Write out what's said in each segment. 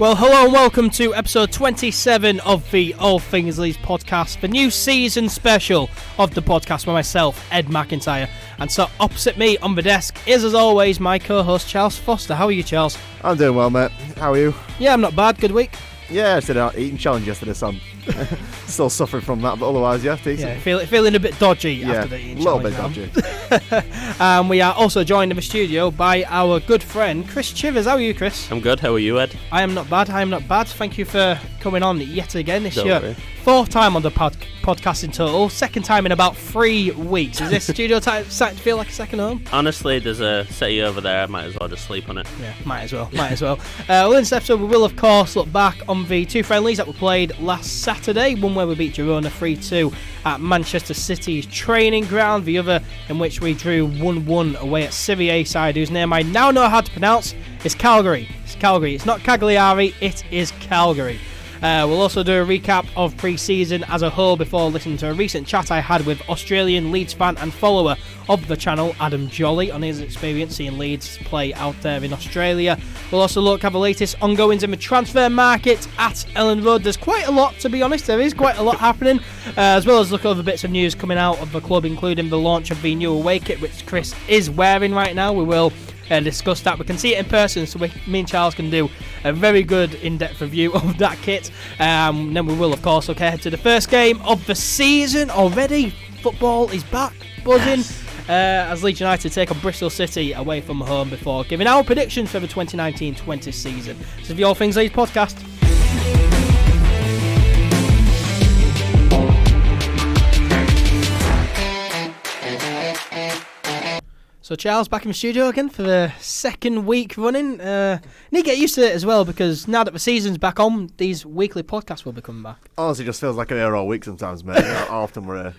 Well, hello and welcome to episode 27 of the All Things Leeds podcast, the new season special of the podcast with myself, Ed McIntyre. And so opposite me on the desk is, as always, my co-host, Charles Foster. How are you, Charles? I'm doing well, mate. How are you? Yeah, I'm not bad. Good week? Yeah, I did an eating challenge yesterday, so I'm still suffering from that, but otherwise, yeah, decent. Yeah, feeling a bit dodgy after the eating challenge. Yeah, a little bit dodgy. We are also joined in the studio by our good friend, Chris Chivers. How are you, Chris? I'm good. How are you, Ed? I am not bad. Thank you for coming on yet again this year. Worry. Fourth time on the podcast in total. Second time in about 3 weeks. Is this studio time starting to feel like a second home? Honestly, there's a settee over there. I might as well just sleep on it. Yeah, might as well. Well, in this episode, we will, of course, look back on the two friendlies that were played last Saturday. One where we beat Girona 3-2 at Manchester City's training ground. The other in which we drew 1-1 away at Serie A side, whose name I now know how to pronounce. It's Calgary. It's not Cagliari, it is Calgary. We'll also do a recap of pre-season as a whole before listening to a recent chat I had with Australian Leeds fan and follower of the channel, Adam Jolly, on his experience seeing Leeds play out there in Australia. We'll also have the latest ongoings in the transfer market at Ellen Road. There's quite a lot, to be honest. There is quite a lot happening, as well as look over bits of news coming out of the club, including the launch of the new away kit, which Chris is wearing right now. We will discuss that. We can see it in person, so me and Charles can do a very good in-depth review of that kit. Then we will, of course, look ahead to the first game of the season already. Football is back, buzzing, as Leeds United take on Bristol City away from home before giving our predictions for the 2019-20 season. This is the All Things Leeds podcast. So Charles, back in the studio again for the second week running. Need to get used to it as well, because now that the season's back on, these weekly podcasts will be coming back. Honestly, it just feels like I'm here all week sometimes, mate. How often we're here.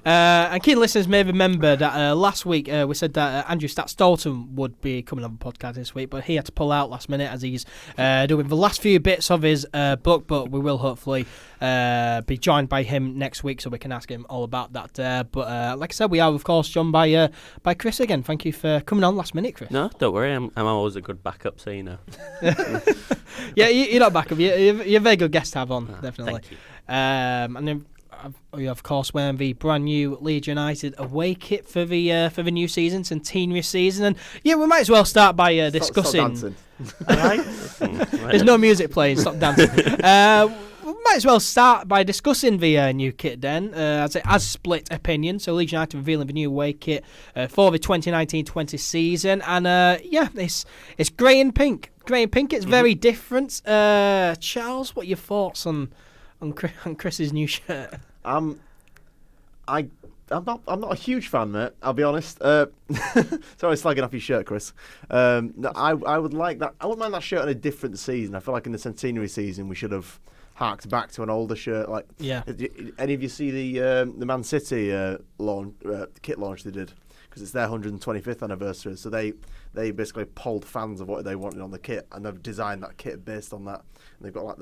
And keen listeners may remember that last week we said that Andrew Stat-Stolton would be coming on the podcast this week, but he had to pull out last minute as he's doing the last few bits of his book, but we will hopefully be joined by him next week so we can ask him all about that. But like I said, we are of course joined by Chris again. Thank you for coming on last minute, Chris. No, don't worry. I'm always a good backup, so you know. Yeah, you're not backup. You're a very good guest to have on, definitely. Thank you. And then we of course wearing the brand new Leeds United away kit for the new season, centenary season, and yeah, we might as well start by discussing. Stop There's no music playing. Stop dancing. We might as well start by discussing the new kit then. As split opinion. So Leeds United revealing the new away kit for the 2019-20 season, and it's grey and pink. It's very different. Charles, what are your thoughts on Chris's new shirt? I'm not a huge fan, mate. I'll be honest. Sorry, slagging off your shirt, Chris. No, I would like that. I wouldn't mind that shirt in a different season. I feel like in the centenary season we should have harked back to an older shirt. Like, yeah. Any of you see the Man City kit launch they did? Because it's their 125th anniversary, so they basically polled fans of what they wanted on the kit, and they've designed that kit based on that. And they've got like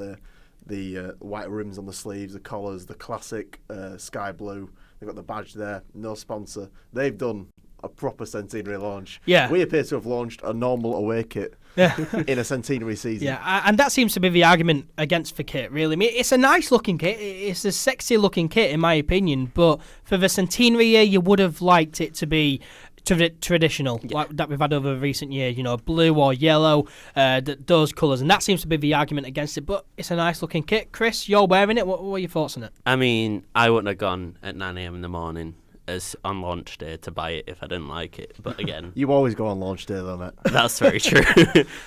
the white rims on the sleeves, the collars, the classic sky blue. They've got the badge there, no sponsor. They've done a proper centenary launch. Yeah. We appear to have launched a normal away kit in a centenary season. Yeah, and that seems to be the argument against the kit, really. I mean, it's a nice looking kit. It's a sexy looking kit, in my opinion, but for the centenary year, you would have liked it to be traditional, like that we've had over recent years, blue or yellow, those colours, and that seems to be the argument against it. But it's a nice looking kit. Chris, you're wearing it. What are your thoughts on it? I mean, I wouldn't have gone at 9 a.m. in the morning as on launch day to buy it if I didn't like it. But again, you always go on launch day, though, mate. That's very true.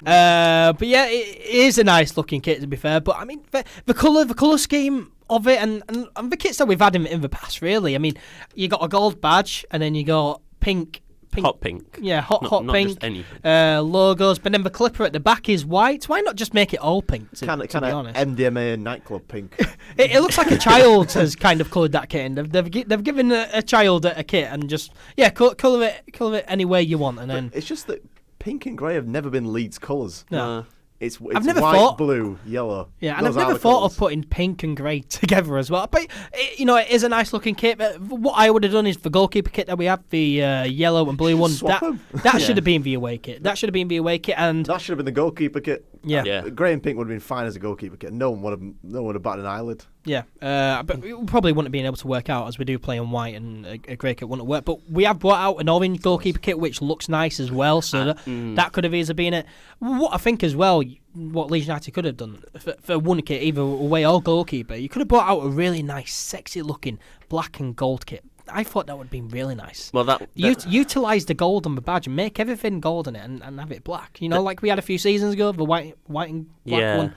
But yeah, it is a nice looking kit, to be fair. But I mean, the colour scheme of it, and the kits that we've had in the past, really. I mean, you got a gold badge, and then you got pink. Hot pink. Yeah, hot not pink. Just anything. Logos, but then the clipper at the back is white. Why not just make it all pink? Kind of MDMA nightclub pink. It looks like a child has kind of coloured that kit in. They've given a child a kit and just colour it any way you want, and then it's just that pink and grey have never been Leeds colours. No. It's I've never white, thought blue, yellow. Yeah, and Those I've never are the thought colours. of putting pink and grey together as well. But, it is a nice looking kit. But what I would have done is the goalkeeper kit that we have, the yellow and blue one, Swap 'em. that should have been the away kit. That should have been the away kit. And That should have been the goalkeeper kit. Yeah. Grey and pink would have been fine as a goalkeeper kit. No one would have batted an eyelid. yeah, but we probably wouldn't have been able to work out as we do play in white, and a grey kit wouldn't work. But we have brought out an orange goalkeeper kit, which looks nice as well. So that could have easily been it. What I think as well, what Leeds United could have done for one kit, either away or goalkeeper, you could have brought out a really nice, sexy looking black and gold kit. I thought that would have been really nice. Well, that utilise the gold on the badge and make everything gold in it and have it black. Like we had a few seasons ago, the white and black one.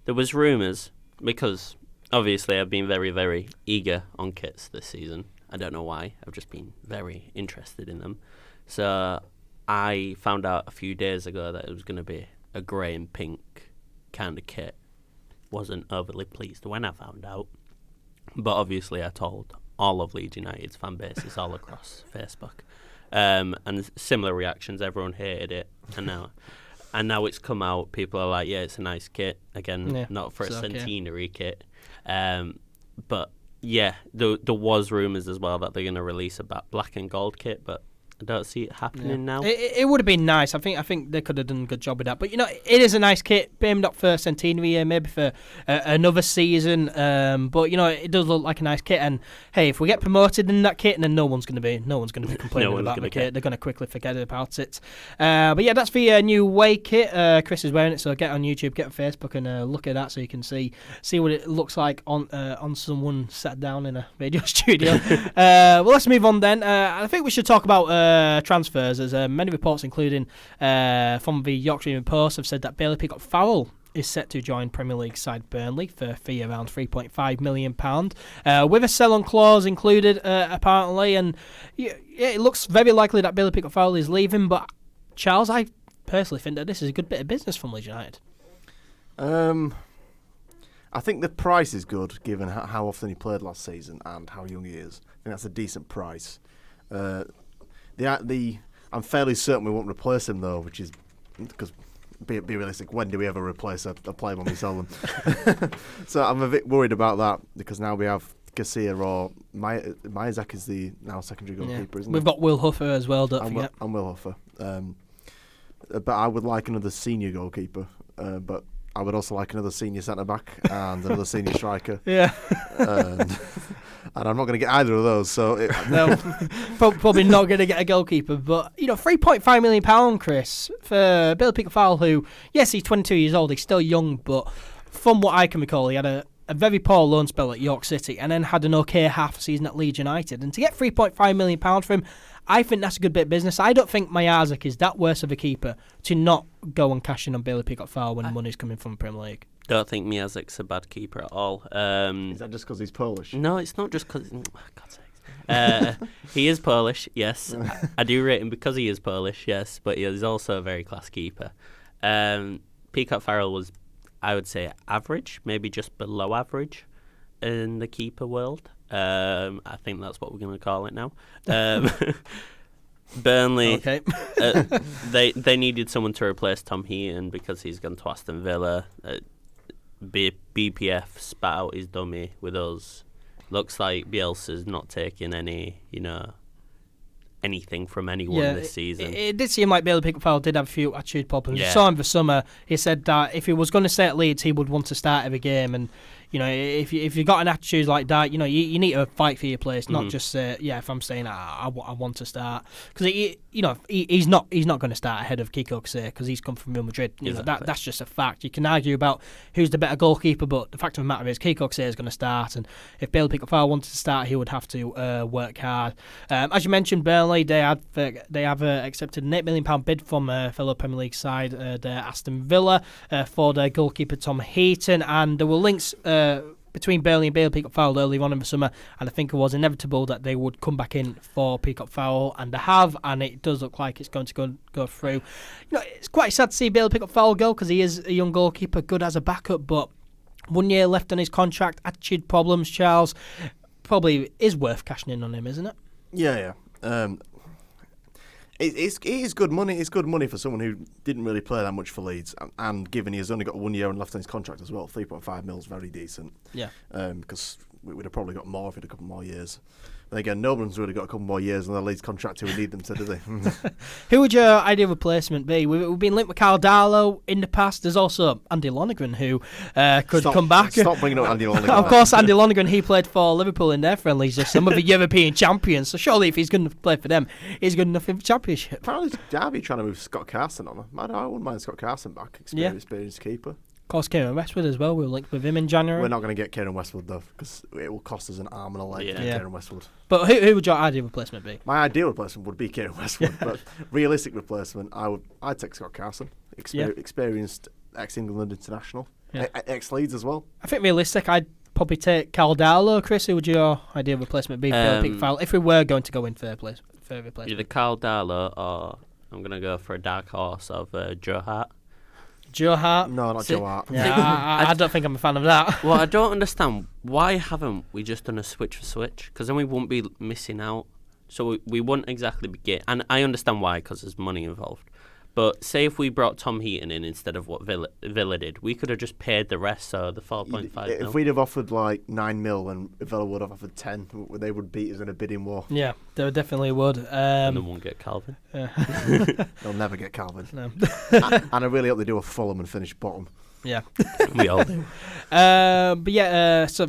There was rumours, because obviously I've been very, very eager on kits this season. I don't know why. I've just been very interested in them. So I found out a few days ago that it was going to be a grey and pink kind of kit. Wasn't overly pleased when I found out. But obviously I told all of Leeds United's fan bases all across Facebook. And similar reactions. Everyone hated it. And now it's come out. People are like, yeah, it's a nice kit. Again, not for a centenary kit. But yeah, there was rumours as well that they're going to release a black and gold kit, but I don't see it happening now. It would have been nice. I think they could have done a good job with that. But it is a nice kit, aimed up for centenary year, maybe for another season. But it does look like a nice kit. And hey, if we get promoted in that kit, then no one's going to be complaining about the kit. They're going to quickly forget about it. But yeah, that's the new away kit. Chris is wearing it, so get on YouTube, get on Facebook, and look at that so you can see what it looks like on someone sat down in a radio studio. Well, let's move on then. I think we should talk about transfers, as many reports, including from the Yorkshire Evening Post, have said that Bailey Peacock-Farrell is set to join Premier League side Burnley for a fee around £3.5 million, with a sell-on clause included, apparently. And it looks very likely that Bailey Peacock-Farrell is leaving. But Charles, I personally think that this is a good bit of business from Leeds United. I think the price is good, given how often he played last season and how young he is. I think that's a decent price. I'm fairly certain we won't replace him though, which is because be realistic. When do we ever replace a player when we sell them? So I'm a bit worried about that, because now we have Garcia or Myzak is the now secondary goalkeeper, isn't We've got Will Huffer as well. Don't forget. And Will Huffer. But I would like another senior goalkeeper. But I would also like another senior centre back and another senior striker. Yeah. And I'm not going to get either of those. So no, probably not going to get a goalkeeper. But £3.5 million, Chris, for Bailey Peacock-Farrell, who, yes, he's 22 years old. He's still young, but from what I can recall, he had a very poor loan spell at York City and then had an okay half season at Leeds United. And to get £3.5 million for him, I think that's a good bit of business. I don't think Myzak is that worse of a keeper to not go and cash in on Bailey Peacock-Farrell when money's coming from the Premier League. Don't think Myzak's a bad keeper at all. Is that just because he's Polish? No, it's not just because... Oh, God's sakes. He is Polish, yes. I do rate him because he is Polish, yes, but he is also a very class keeper. Peacock-Farrell was, I would say, average, maybe just below average in the keeper world. I think that's what we're going to call it now. Burnley, okay. they needed someone to replace Tom Heaton because he's gone to Aston Villa. BPF spat out his dummy with us. Looks like Bielsa's not taking anything from anyone this season. It did seem like Bailey Peacock-Farrell did have a few attitude problems. Yeah. You saw him for summer. He said that if he was going to stay at Leeds, he would want to start every game. And if you got an attitude like that, you need to fight for your place, not just say, if I'm saying I want to start, because he's not going to start ahead of Kiko Kasey because he's come from Real Madrid. Exactly. That's just a fact. You can argue about who's the better goalkeeper, but the fact of the matter is Kiko Kasey is going to start, and if Bailey Peacock-Farrell wanted to start, he would have to work hard. As you mentioned, Burnley they have accepted an £8 million bid from fellow Premier League side, their Aston Villa, for their goalkeeper Tom Heaton, and there were links between Burnley and Bailey Peacock-Farrell earlier on in the summer, and I think it was inevitable that they would come back in for Peacock-Farrell, and they have, and it does look like it's going to go through. It's quite sad to see Bailey Peacock-Farrell go, because he is a young goalkeeper, good as a backup, but 1 year left on his contract, attitude problems, Charles, probably is worth cashing in on him, isn't it? Yeah. It is good money. It's good money for someone who didn't really play that much for Leeds, and given he has only got 1 year left on his contract as well, 3.5 mil is very decent. Yeah. Because we would have probably got more if he had a couple more years. But again, no one's really got a couple more years on their Leeds contract who would need them to, do they? Who would your ideal replacement be? We've been linked with Carl Darlow in the past. There's also Andy Lonergan who could come back. Stop bringing up Andy Lonergan. Of course, Andy Lonergan, he played for Liverpool in their friendlies, just some of the European champions. So surely if he's good enough to play for them, he's good enough in the Championship. Apparently Derby trying to move Scott Carson on. I wouldn't mind Scott Carson back. Experienced keeper. Of course, Kieran Westwood as well. We were linked with him in January. We're not going to get Kieran Westwood though, because it will cost us an arm and a leg to get Kieran Westwood. But who would your ideal replacement be? My ideal replacement would be Kieran Westwood, but realistic replacement, I'd take Scott Carson, experienced ex-England international, ex-Leeds as well. I think realistic, I'd probably take Carl Darlow. Chris, who would your ideal replacement be? Peacock-Farrell, if we were going to go in for replacement. Either Carl Darlow or I'm going to go for a dark horse of Joe Hart. Joe Hart? No, not Joe Hart. Yeah, I don't think I'm a fan of that. Well, I don't understand. Why haven't we just done a switch for switch? Because then we won't be missing out. So we wouldn't exactly be getting... And I understand why, because there's money involved. But say if we brought Tom Heaton in instead of what Villa did, we could have just paid the rest, so the 4.5 mil. If we'd have offered like 9 mil and Villa would have offered 10, they would beat us in a bidding war. Yeah, they definitely would. And they won't get Calvin. They'll never get Calvin. No. And I really hope they do a Fulham and finish bottom. Yeah. We all do. So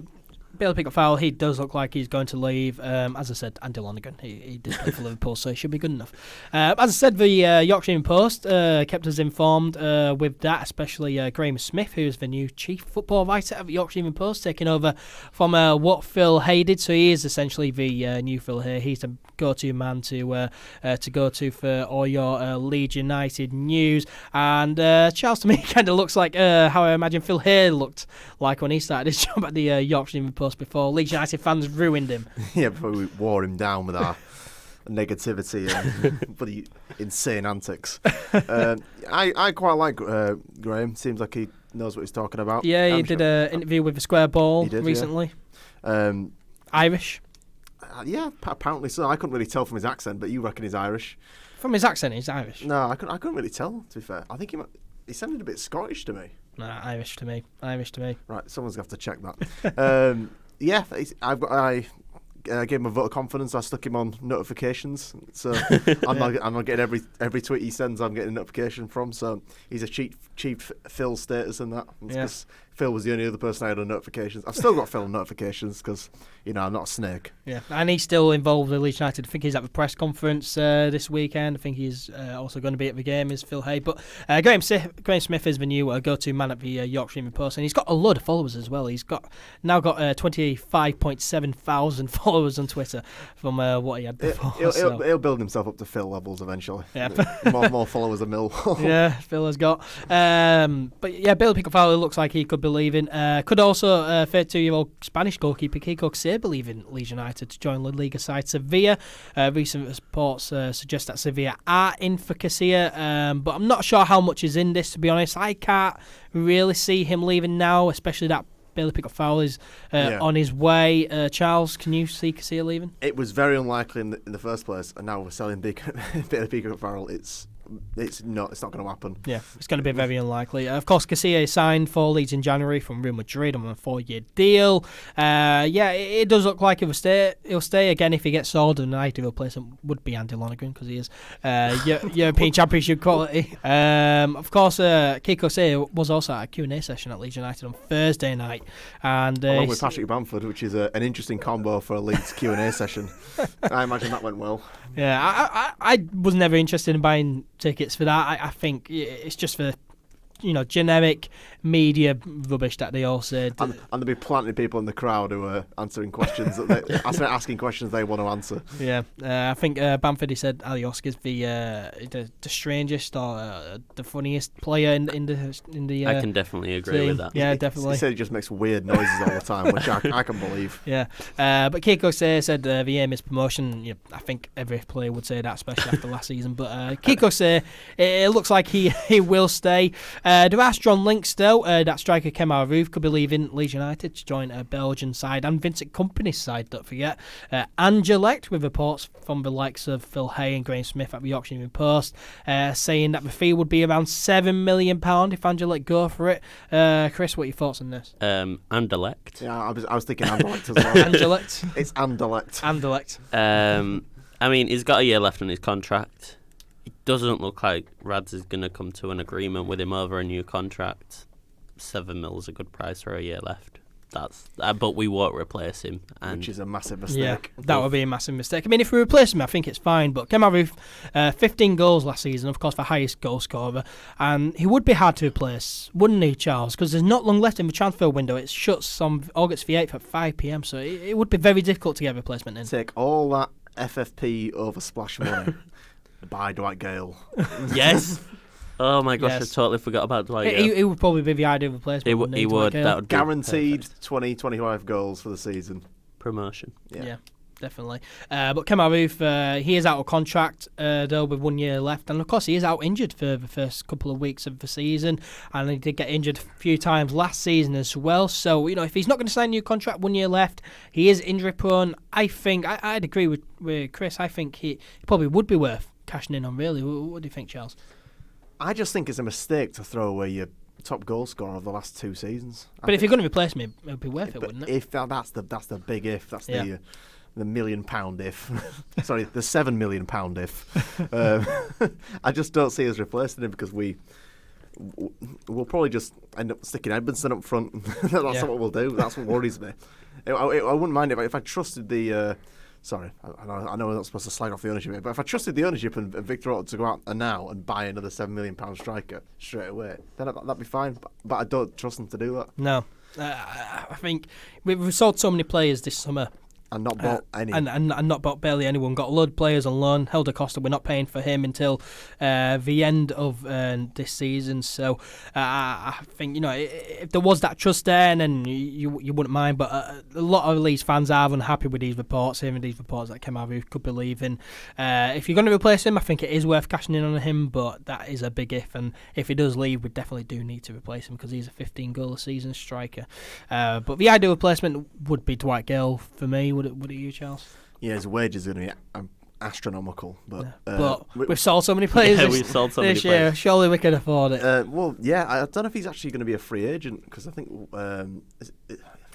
Bill Peacock-Farrell, he does look like he's going to leave. As I said, Andy Lonergan, he did play for Liverpool, so he should be good enough. As I said, the Yorkshire Evening Post kept us informed with that, especially Graham Smith, who is the new chief football writer at the Yorkshire Evening Post, taking over from what Phil Hay did. So he is essentially the new Phil Hay. He's the go-to man to go to for all your Leeds United news. And Charles, to me, kind of looks like how I imagine Phil Hay looked like when he started his job at the Yorkshire Evening Post before Leeds United fans ruined him. Yeah, before we wore him down with our negativity and bloody insane antics. I quite like Graham. Seems like he knows what he's talking about. Yeah, he did an interview with the Square Ball recently. Yeah. Irish. Yeah, apparently so. I couldn't really tell from his accent, but you reckon he's Irish? From his accent, he's Irish. No, I couldn't really tell, to be fair. I think he sounded a bit Scottish to me. Nah, Irish to me. Right, someone's going to have to check that. Yeah, I gave him a vote of confidence. I stuck him on notifications, so I'm not getting every tweet he sends. I'm getting a notification from. So he's a cheap Phil status in that. Because Phil was the only other person I had on notifications. I've still got Phil on notifications because I'm not a snake. Yeah, and he's still involved with Leeds United. I think he's at the press conference this weekend. I think he's also going to be at the game. Is Phil Hay, but Graham Smith is the new go-to man at the Yorkshire Evening Post, and he's got a load of followers as well. He's now got 25.7 thousand followers on Twitter from what he had before. He'll build himself up to Phil levels eventually. Yeah, more followers than Millwall. Yeah, Phil has got. But yeah, Bill Peacock-Farrell looks like he could be leaving. Could also 32-year-old Spanish goalkeeper Kiko Seba leaving Leeds United to join La Liga side Sevilla. Recent reports suggest that Sevilla are in for Casilla, but I'm not sure how much is in this, to be honest. I can't really see him leaving now, especially that Bailey Peacock-Farrell is on his way. Charles, can you see Casilla leaving? It was very unlikely in the first place, and now we're selling Bailey Peacock-Farrell. It's not going to happen. Yeah, it's going to be very unlikely. Of course, Casilla signed for Leeds in January from Real Madrid on a 4-year deal. It does look like he'll stay again if he gets sold, and an ideal replacement would be Andy Lonergan because he is European Championship quality. Of course, Kiko Casilla was also at a Q&A session at Leeds United on Thursday night, and along with Patrick Bamford, which is an interesting combo for a Leeds Q&A session. I imagine that went well. Yeah, I was never interested in buying tickets for that. I think it's just for generic media rubbish that they all said. And there'll be plenty of people in the crowd who are answering questions asking questions they want to answer. Yeah, I think Bamford, he said Alioski is the strangest or the funniest player in the. I can definitely agree with that. Yeah, definitely. He said he just makes weird noises all the time, which I can believe. Yeah, but Kiko said the aim is promotion. I think every player would say that, especially after last season. But Kiko it looks like he will stay. There are strong links though. That striker Kemar Roof could be leaving Leeds United to join a Belgian side and Vincent Kompany's side, don't forget. NkGhTg, with reports from the likes of Phil Hay and Graham Smith at the Yorkshire Evening Post, saying that the fee would be around £7 million if NkGhTg go for it. Chris, what are your thoughts on this? NkGhTg. Yeah, I was thinking NkGhTg as well. NkGhTg. It's NkGhTg. NkGhTg. I mean, he's got a year left on his contract. It doesn't look like Rads is going to come to an agreement with him over a new contract. £7 million is a good price for a year left. But we won't replace him, Which is a massive mistake. Yeah, that would be a massive mistake. I mean, if we replace him, I think it's fine. But Kemar Roof, 15 goals last season, of course, the highest goal scorer, and he would be hard to replace, wouldn't he, Charles? Because there's not long left in the transfer window. It shuts on August the 8th at 5 p.m. So it would be very difficult to get a replacement in. Take all that FFP over splash money. Buy Dwight Gale. Yes. Oh my gosh, Yes. I totally forgot about Dwight Gale. He would probably be the ideal replacement. He wouldn't would. Dwight Gale? That would be Guaranteed perfect. 25 goals for the season. Promotion. Yeah, definitely. But Kemar Roof, he is out of contract, though, with 1 year left. And, of course, he is out injured for the first couple of weeks of the season. And he did get injured a few times last season as well. So, if he's not going to sign a new contract, 1 year left, he is injury-prone. I think, I'd agree with Chris, I think he probably would be worth cashing in on, really. What do you think, Charles? I just think it's a mistake to throw away your top goal scorer of the last 2 seasons. But if you're going to replace me, it would be worth it, wouldn't it? If that's the big if. That's the £1 million if. Sorry, the £7 million if. I just don't see us replacing him because we'll probably just end up sticking Edmondson up front. That's what we'll do. That's what worries me. I wouldn't mind if I trusted the. Sorry, I know we're not supposed to slag off the ownership here, but if I trusted the ownership and Victor Otto to go out now and buy another £7 million striker straight away, then that'd be fine. But I don't trust them to do that. No. I think we've sold so many players this summer. And not bought any. And not bought barely anyone. Got a load of players on loan. Helder Costa, we're not paying for him until the end of this season. So I think, if there was that trust there, then you wouldn't mind. But a lot of Leeds fans are unhappy with these reports, hearing these reports that Kemar Roof could be leaving. If you're going to replace him, I think it is worth cashing in on him, but that is a big if. And if he does leave, we definitely do need to replace him because he's a 15-goal-a-season striker. But the ideal replacement would be Dwight Gale for me. Would it you, Charles? Yeah, his wages are going to be astronomical. But we've sold so many players we've sold so many this year. players. Surely we can afford it. I don't know if he's actually going to be a free agent because I think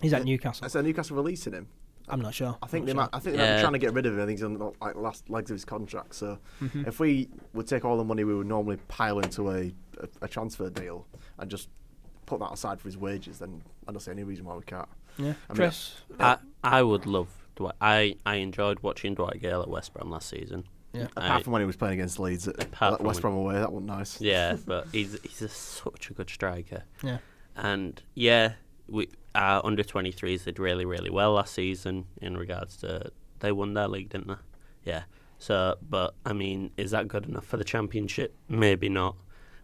He's at Newcastle. Is Newcastle releasing him? I'm not sure. I think they might be trying to get rid of him. I think he's on the last legs of his contract. So if we would take all the money we would normally pile into a transfer deal and just put that aside for his wages, then I don't see any reason why we can't. Yeah, Chris, I would love Dwight. I enjoyed watching Dwight Gale at West Brom last season. Yeah. Apart from when he was playing against Leeds at West Brom away, that wasn't nice. Yeah, but he's such a good striker. Yeah. And our under 23s did really, really well last season in regards to they won their league, didn't they? Yeah. So, but I mean, is that good enough for the Championship? Maybe not.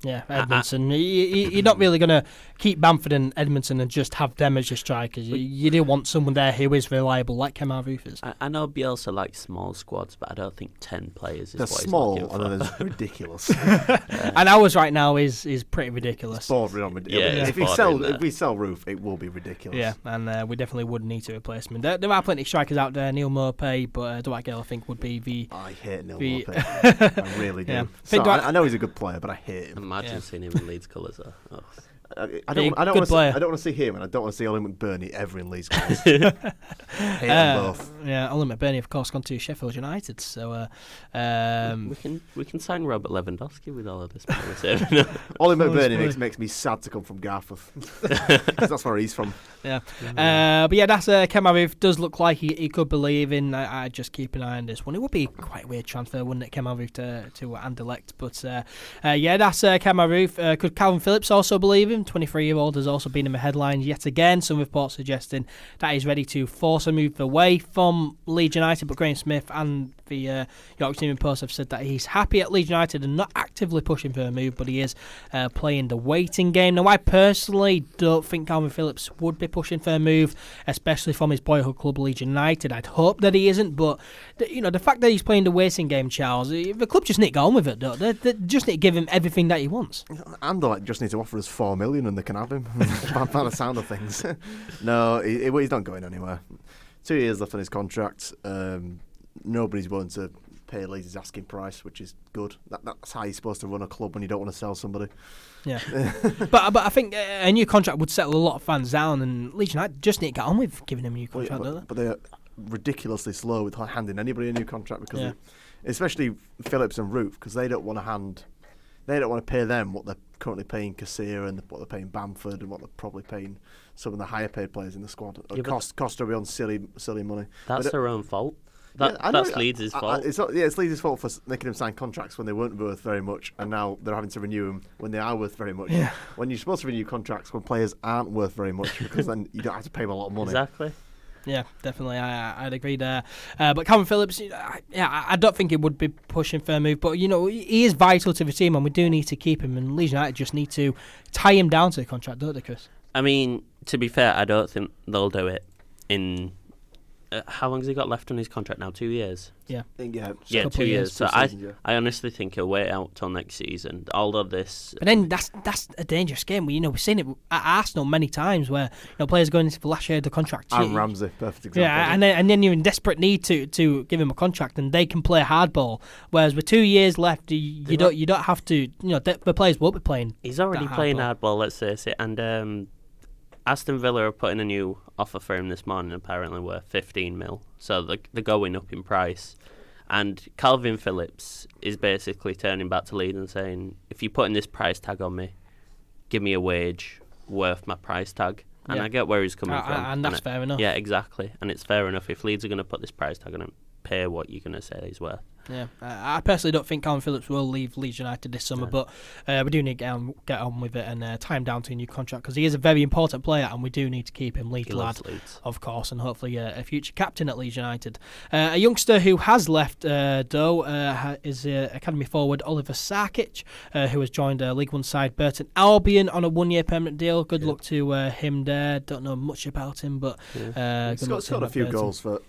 Yeah, Edmondson. You're not really going to keep Bamford and Edmondson and just have them as your strikers. You do want someone there who is reliable, like Kemar Roof is. I know Bielsa likes small squads, but I don't think 10 players is they're what small, he's looking for. and then they're ridiculous. And ours right now is pretty ridiculous. It's bordering on Yeah, if we sell Roof, it will be ridiculous. Yeah, and we definitely would need to replace him. There are plenty of strikers out there. Neil Maupay, but Dwight Gale, I think, would be the. I hate Neil Maupay. I really do. Yeah. I know he's a good player, but I hate him. Imagine seeing him in Leeds colours. Oh. I don't want to see him, and I don't want to see Ollie McBurney ever in Leeds colours. Hate them both. Yeah, Ollie McBurney, of course, gone to Sheffield United. So we can sign Robert Lewandowski with all of this. Ollie McBurney makes me sad to come from Garforth because that's where he's from. Yeah, but yeah, that's Kemar Roof does look like he could be leaving. I just keep an eye on this one. It would be quite a weird transfer, wouldn't it, Kemar Roof to NkGhTg? But yeah, that's Kemar Roof. Could Calvin Phillips also believe him? 23-year-old has also been in the headlines yet again. Some reports suggesting that he's ready to force a move away from Leeds United, but Graham Smith and the Yorkshire Evening Post have said that he's happy at Leeds United and not actively pushing for a move, but he is playing the waiting game. Now, I personally don't think Calvin Phillips would be pushing for a move, especially from his boyhood club Leeds United. I'd hope that he isn't, but the fact that he's playing the waiting game, Charles, the club just need to go on with it, don't they? They just need to give him everything that he wants. And they just need to offer us $4 million and they can have him. By the sound of things. No, he's not going anywhere. 2 years left on his contract. Nobody's willing to pay Leeds his asking price, which is good. That's how you're supposed to run a club when you don't want to sell somebody. Yeah, but I think a new contract would settle a lot of fans down, and Leeds United just need to get on with giving him a new contract, don't they? But they're ridiculously slow with handing anybody a new contract because, especially Phillips and Roof, because they don't want to pay them what they're currently paying Casilla and what they're paying Bamford and what they're probably paying some of the higher paid players in the squad. Costa will be on silly money. That's their own fault. That's Leeds' fault. It's Leeds' fault for making them sign contracts when they weren't worth very much, and now they're having to renew them when they are worth very much. Yeah. When you're supposed to renew contracts when players aren't worth very much, because then you don't have to pay them a lot of money. Exactly. Yeah, definitely. I'd agree there. But Calvin Phillips, I don't think he would be pushing for a move. But, he is vital to the team and we do need to keep him. And Leeds United just need to tie him down to the contract, don't they, Chris? I mean, to be fair, I don't think they'll do it in... how long has he got left on his contract now? 2 years? Yeah. 2 years. So I honestly think he'll wait out till next season. Although this... But then that's a dangerous game. We've seen it at Arsenal many times where players going into the last year of the contract. And Ramsey, perfect example. Yeah, and then you're in desperate need to give him a contract and they can play hardball. Whereas with 2 years left, you don't have to... the players won't be playing. He's already playing hardball, let's face it. And... Aston Villa are putting a new offer for him this morning, apparently worth 15 mil. So they're going up in price. And Calvin Phillips is basically turning back to Leeds and saying, if you're putting this price tag on me, give me a wage worth my price tag. And I get where he's coming from. And that's fair enough. Yeah, exactly. And it's fair enough. If Leeds are going to put this price tag on him, pay what you're going to say he's worth. Yeah, I personally don't think Calvin Phillips will leave Leeds United this summer, but we do need to get on with it and tie him down to a new contract because he is a very important player and we do need to keep him. Leeds lad, of course, and hopefully a future captain at Leeds United. A youngster who has left, though, is academy forward Oliver Sarkic, who has joined League One side Burton Albion on a 1 year permanent deal. Good luck to him there. Don't know much about him, but he's got a few goals for...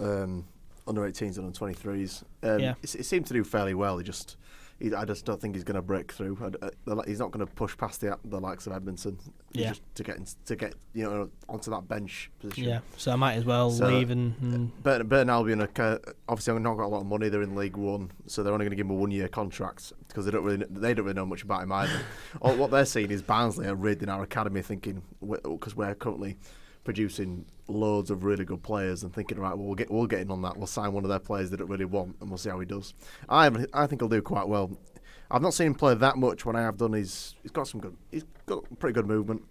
under 18s and under 23s. He seemed to do fairly well. I just don't think he's going to break through. He's not going to push past the likes of Edmondson. Just to get onto that bench position. Yeah, so I might as well leave and. Burton Albion obviously have not got a lot of money. They're in League One, so they're only going to give him a 1 year contract because they don't really know much about him either. What they're seeing is Barnsley are raiding our academy, thinking because we're currently producing loads of really good players and thinking, right, well, we'll get in on that. We'll sign one of their players they don't really want, and we'll see how he does. I think he'll do quite well. I've not seen him play that much. When I have done, he's got pretty good movement.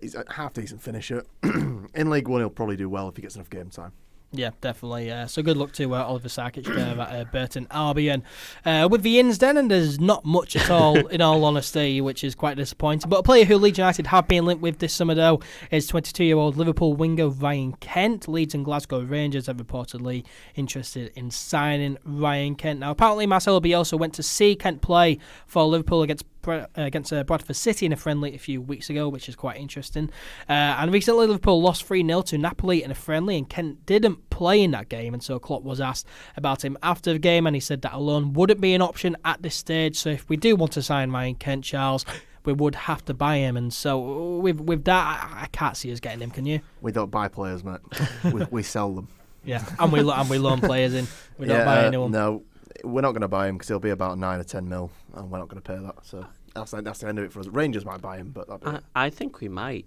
He's a half decent finisher. In League One, he'll probably do well if he gets enough game time. Yeah, definitely. So good luck to Oliver Sarkic there at Burton Albion. With the ins then, and there's not much at all, in all honesty, which is quite disappointing. But a player who Leeds United have been linked with this summer, though, is 22-year-old Liverpool winger Ryan Kent. Leeds and Glasgow Rangers have reportedly interested in signing Ryan Kent. Now, apparently Marcelo Bielsa went to see Kent play for Liverpool against Bradford City in a friendly a few weeks ago, which is quite interesting. And recently Liverpool lost 3-0 to Napoli in a friendly, and Kent didn't play in that game, and so Klopp was asked about him after the game, and he said that a loan wouldn't be an option at this stage. So if we do want to sign Ryan Kent, Charles, we would have to buy him, and so with that, I can't see us getting him. Can you? We don't buy players, mate. we sell them. Yeah, and we loan players in. We don't buy anyone. No. We're not going to buy him because he'll be about 9 or 10 mil, and we're not going to pay that. So that's the end of it for us. Rangers might buy him, but I think we might.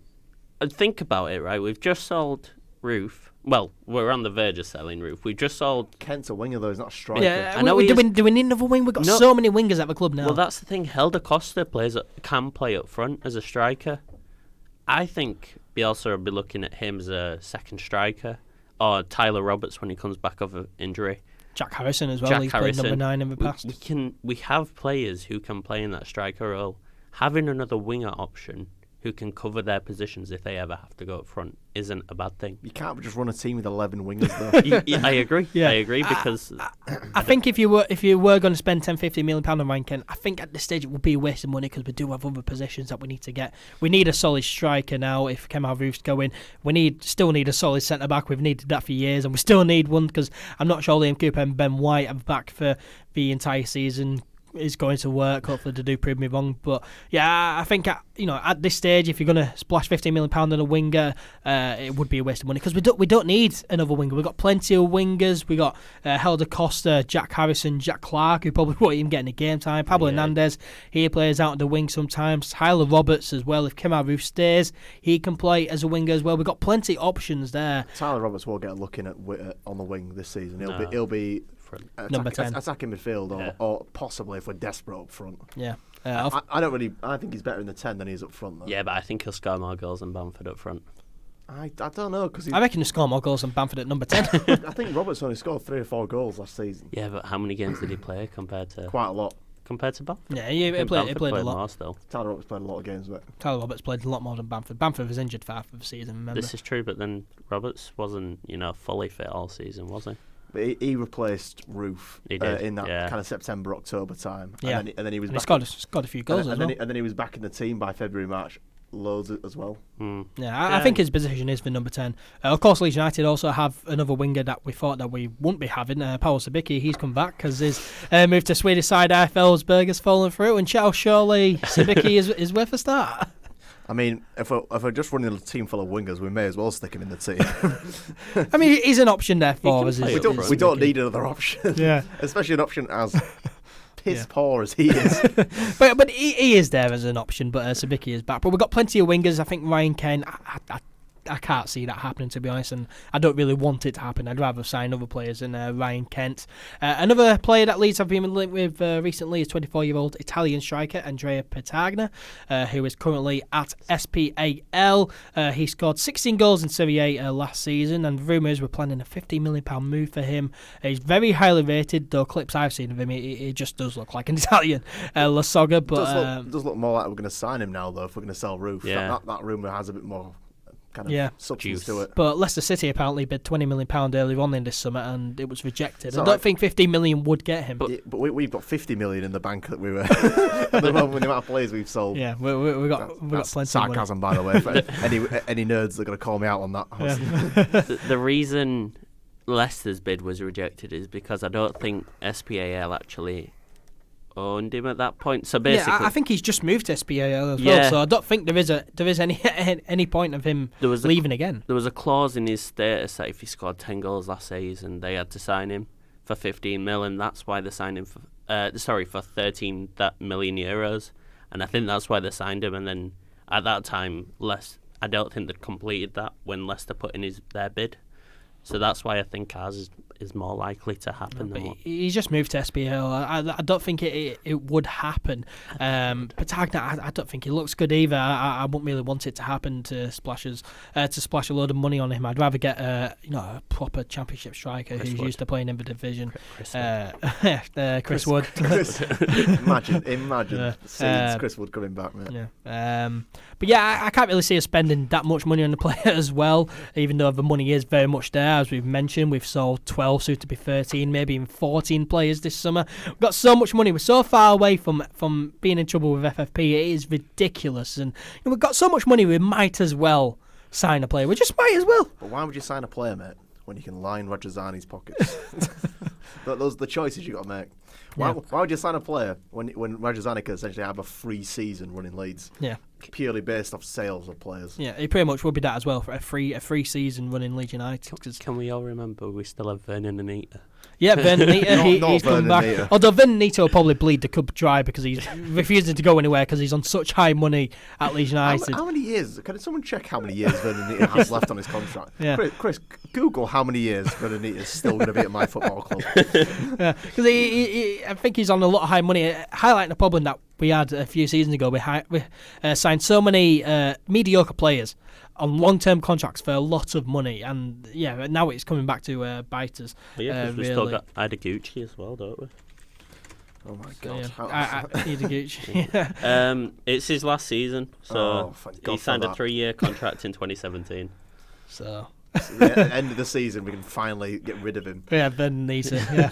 Think about it, right? We've just sold Roof. Well, we're on the verge of selling Roof. We've just sold... Kent's a winger, though. He's not a striker. Yeah, do we need another wing? We've got so many wingers at the club now. Well, that's the thing. Helder Costa can play up front as a striker. I think Bielsa will be looking at him as a second striker, or Tyler Roberts when he comes back off of injury. Jack Harrison as well. He's played number 9 in the past. We have players who can play in that striker role. Having another winger option who can cover their positions if they ever have to go up front isn't a bad thing. You can't just run a team with 11 wingers, though. I agree. Yeah. I agree because I think if you were going to spend 10-15 million pound on Ryan Kent, I think at this stage it would be a waste of money because we do have other positions that we need to get. We need a solid striker now. If Kemal Roof's going, we still need a solid centre back. We've needed that for years, and we still need one because I'm not sure Liam Cooper and Ben White are back for the entire season. Is going to work. Hopefully they do prove me wrong, but yeah, I think at this stage, if you're going to splash £15 million on a winger, it would be a waste of money because we don't need another winger. We've got plenty of wingers. We got Helder Costa, Jack Harrison, Jack Clark, who probably won't even get any game time. Pablo Hernandez, he plays out on the wing sometimes. Tyler Roberts as well. If Kemal Roof stays, he can play as a winger as well. We've got plenty of options there. Tyler Roberts will get a look in on the wing this season. He'll be number 10, attacking midfield, or possibly if we're desperate up front. Yeah, I think he's better in the 10 than he is up front, though. Yeah, but I think he'll score more goals than Bamford up front. I don't know because I reckon he'll score more goals than Bamford at number 10. I think Roberts only scored 3 or 4 goals last season. Yeah, but how many games did he play compared to quite a lot? Compared to Bamford? Yeah, he played a lot. More still. Tyler Roberts played a lot of games, but Tyler Roberts played a lot more than Bamford. Bamford was injured for half of the season. Remember? This is true, but then Roberts wasn't fully fit all season, was he? But he replaced Roof in that kind of September, October time. Yeah. And then he was and back. He scored a few goals as well. And then he was back in the team by February, March. Loads as well. Yeah, I think his position is for number 10. Of course, Leeds United also have another winger that we thought that we wouldn't be having. Paolo Sabicki, he's come back because his move to Swedish side Elfsborg has fallen through. And surely Sabicki is worth a start. I mean, if we're just running a team full of wingers, we may as well stick him in the team. I mean, he's an option there for us. We don't need another option. Yeah, especially an option as piss poor as he is. but he is there as an option. But Sabicki is back. But we've got plenty of wingers. I think Ryan Kent. I can't see that happening, to be honest, and I don't really want it to happen. I'd rather sign other players than Ryan Kent. Another player that Leeds have been linked with recently is 24-year-old Italian striker Andrea Petagna, who is currently at SPAL. He scored 16 goals in Serie A last season, and rumours were planning a £15 million move for him. He's very highly rated, though clips I've seen of him, he just does look like an Italian La Soga. But does look more like we're going to sign him now, though, if we're going to sell Roof. Yeah. That rumour has a bit more kind of substance to it. But Leicester City apparently bid £20 million earlier on in this summer and it was rejected. So I don't think £15 million would get him. But we've got £50 million in the bank that we were at the moment with the amount of players we've sold. Yeah, we've got plenty sarcasm, by the way. For any nerds that are going to call me out on that. Yeah. The reason Leicester's bid was rejected is because I don't think SPAL actually owned him at that point. So basically, I think he's just moved to SPAL as well. So I don't think there is any point of him leaving again. There was a clause in his status that if he scored 10 goals last season, they had to sign him for 15 million. That's why they signed him for for 13 million euros, and I think that's why they signed him. And then at that time, I don't think they'd completed that when Leicester put in their bid. So that's why I think ours is more likely to happen than what. He's just moved to SPL. I don't think it would happen. Petagna, I don't think he looks good either. I wouldn't really want it to happen to splash a load of money on him. I'd rather get a proper Championship striker who's used to playing in the division. Chris Wood. Imagine seeing Chris Wood coming back, mate. Yeah. But yeah, I can't really see us spending that much money on the player as well, even though the money is very much there. As we've mentioned, we've sold 12, soon to be 13, maybe even 14 players this summer. We've got so much money. We're so far away from being in trouble with FFP. It is ridiculous. And we've got so much money, we might as well sign a player. We just might as well. But why would you sign a player, mate, when you can line Rajazani's pockets? Those are the choices you've got to make. Why would you sign a player when Rajazani could essentially have a free season running Leeds? Yeah. Purely based off sales of players. Yeah, he pretty much would be that as well, for a free season running Leeds United. Can we all remember we still have Vernon Anita? Yeah, Vernon Anita, he's come back. Although Vernon Anita will probably bleed the cup dry because he's refusing to go anywhere because he's on such high money at Leeds United. How many years? Can someone check how many years Vernon Anita has left on his contract? Yeah. Chris, Google how many years Vernon Anita is still going to be at my football club. Yeah, because I think he's on a lot of high money, highlighting a problem that we had a few seasons ago. We signed so many mediocre players on long-term contracts for a lot of money, and now it's coming back to bite us. Yeah, because we still got NkGhTg as well, don't we? Oh my So, God. yeah. NkGhTg. It's his last season, so thank he God signed for a that. 3-year contract in 2017. So At the end of the season, we can finally get rid of him. yeah, Ben needs it. Yeah.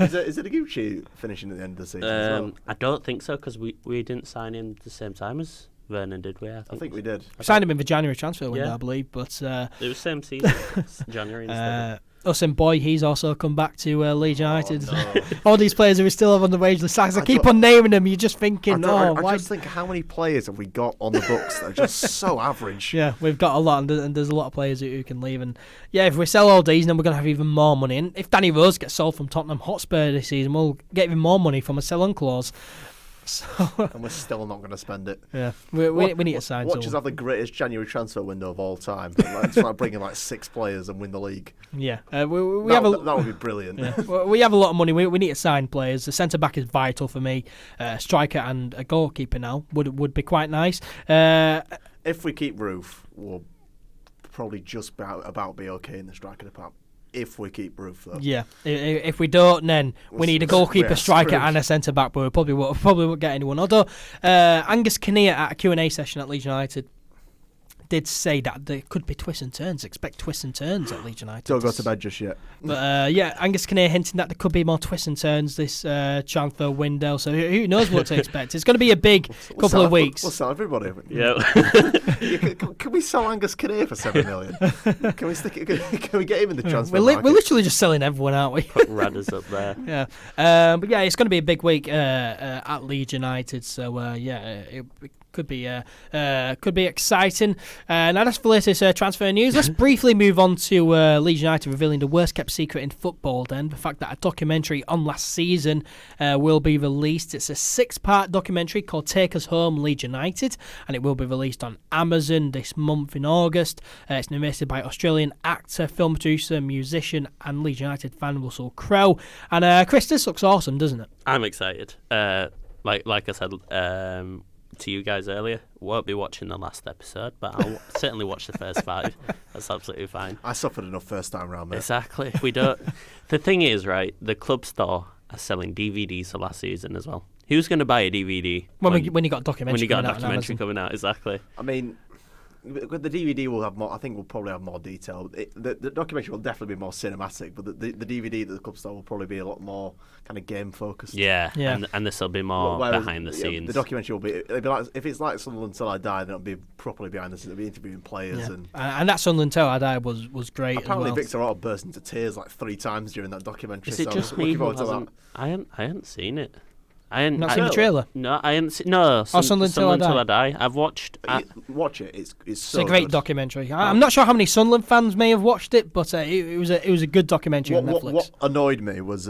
Is it a Gucci finishing at the end of the season as well? I don't think so, because we didn't sign him the same time as Vernon, did we? I think we did. We signed him in the January transfer window, Yeah. I believe, but It was same season, it's January instead. Usain Boy, he's also come back to Leeds United. No. All these players who we still have on the wage list, as I keep on naming them, you're just thinking, I why? just think how many players have we got on the books that are just so average? Yeah, we've got a lot, and there's a lot of players who can leave. And yeah, if we sell all these, then we're going to have even more money. And if Danny Rose gets sold from Tottenham Hotspur this season, we'll get even more money from a sell-on clause. So And we're still not going to spend it. yeah, we need to sign Watch us someone. have the greatest January transfer window of all time. It's like bringing like 6 players and win the league. Yeah, we have a. That would be brilliant. Yeah. Well, we have a lot of money. We need to sign players. The centre back is vital for me. Striker and a goalkeeper now would be quite nice. If we keep Roof, we'll probably just about be okay in the striker department. If we keep Roof, though. Yeah, if we don't, then we need a goalkeeper, we're striker, screwed. and a centre back. But we probably won't get anyone. Although Angus Kinnear at a Q&A session at Leeds United did say that there could be twists and turns. Expect twists and turns at Leeds United. Don't go to bed just yet. But yeah, Angus Kinnear hinting that there could be more twists and turns this transfer window. So who knows what to expect? It's going to be a big couple of weeks. We'll sell everybody. Yeah. Can we sell Angus Kinnear for 7 million? Can we stick it? Can we get him in the transfer We're market? literally just selling everyone, aren't we? Put Radders up there. Yeah, but yeah, it's going to be a big week at Leeds United. So yeah, it could be exciting. Now that's the latest transfer news. Let's briefly move on to Leeds United revealing the worst kept secret in football. Then the fact that a documentary on last season will be released. It's a 6-part documentary called "Take Us Home, Leeds United," and it will be released on Amazon this month in August. It's narrated by Australian actor, film producer, musician, and Leeds United fan Russell Crowe. And Chris, this looks awesome, doesn't it? I'm excited. Like I said to you guys earlier, won't be watching the last episode, but I'll certainly watch the first 5. That's absolutely fine. I suffered enough first time round, mate. Exactly. We don't. The thing is, right? The club store are selling DVDs for last season as well. Who's going to buy a DVD When you got a documentary when you got a coming out on documentary Amazon? coming out? Exactly. I mean, with the DVD will have more. I think we'll probably have more detail. The documentary will definitely be more cinematic, but the DVD at the club store will probably be a lot more kind of game focused. Yeah. Yeah. And this will be more Whereas, behind the scenes. The documentary will be. It'll be like, if it's like Sunderland Till I Die, then it'll be properly behind the scenes. It'll be interviewing players Yeah. and. that Sunderland Till I Die was great. Apparently, as well. Victor Otto burst into tears like 3 times during that documentary. Is it so just I'm me looking who forward to hasn't? that. I hadn't seen it. I hadn't Not seen the trailer? No, I hadn't seen. No, Sunderland Till I Till I Die. I've watched. Watch it. It's It's so a great good. documentary. I'm not sure how many Sunderland fans may have watched it, but it was a good documentary on Netflix. What annoyed me was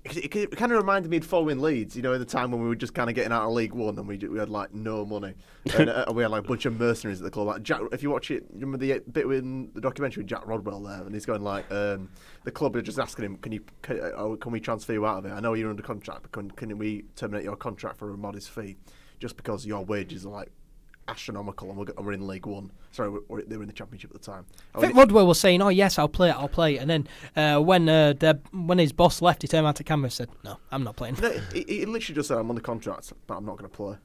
it kind of reminded me of following Leeds, in the time when we were just kind of getting out of League One and we had like no money, and we had like a bunch of mercenaries at the club. Like Jack, if you watch it, you remember the bit in the documentary with Jack Rodwell there, and he's going like, the club are just asking him, can we transfer you out of it? I know you're under contract, but can we terminate your contract for a modest fee, just because your wages are like astronomical and we're in League One. Sorry, they were in the Championship at the time. I think Rodwell was saying, "Oh yes, I'll play it," and then when his boss left, he turned around to camera and said, "No, I'm not playing." No, he literally just said, "I'm on the contract, but I'm not going to play."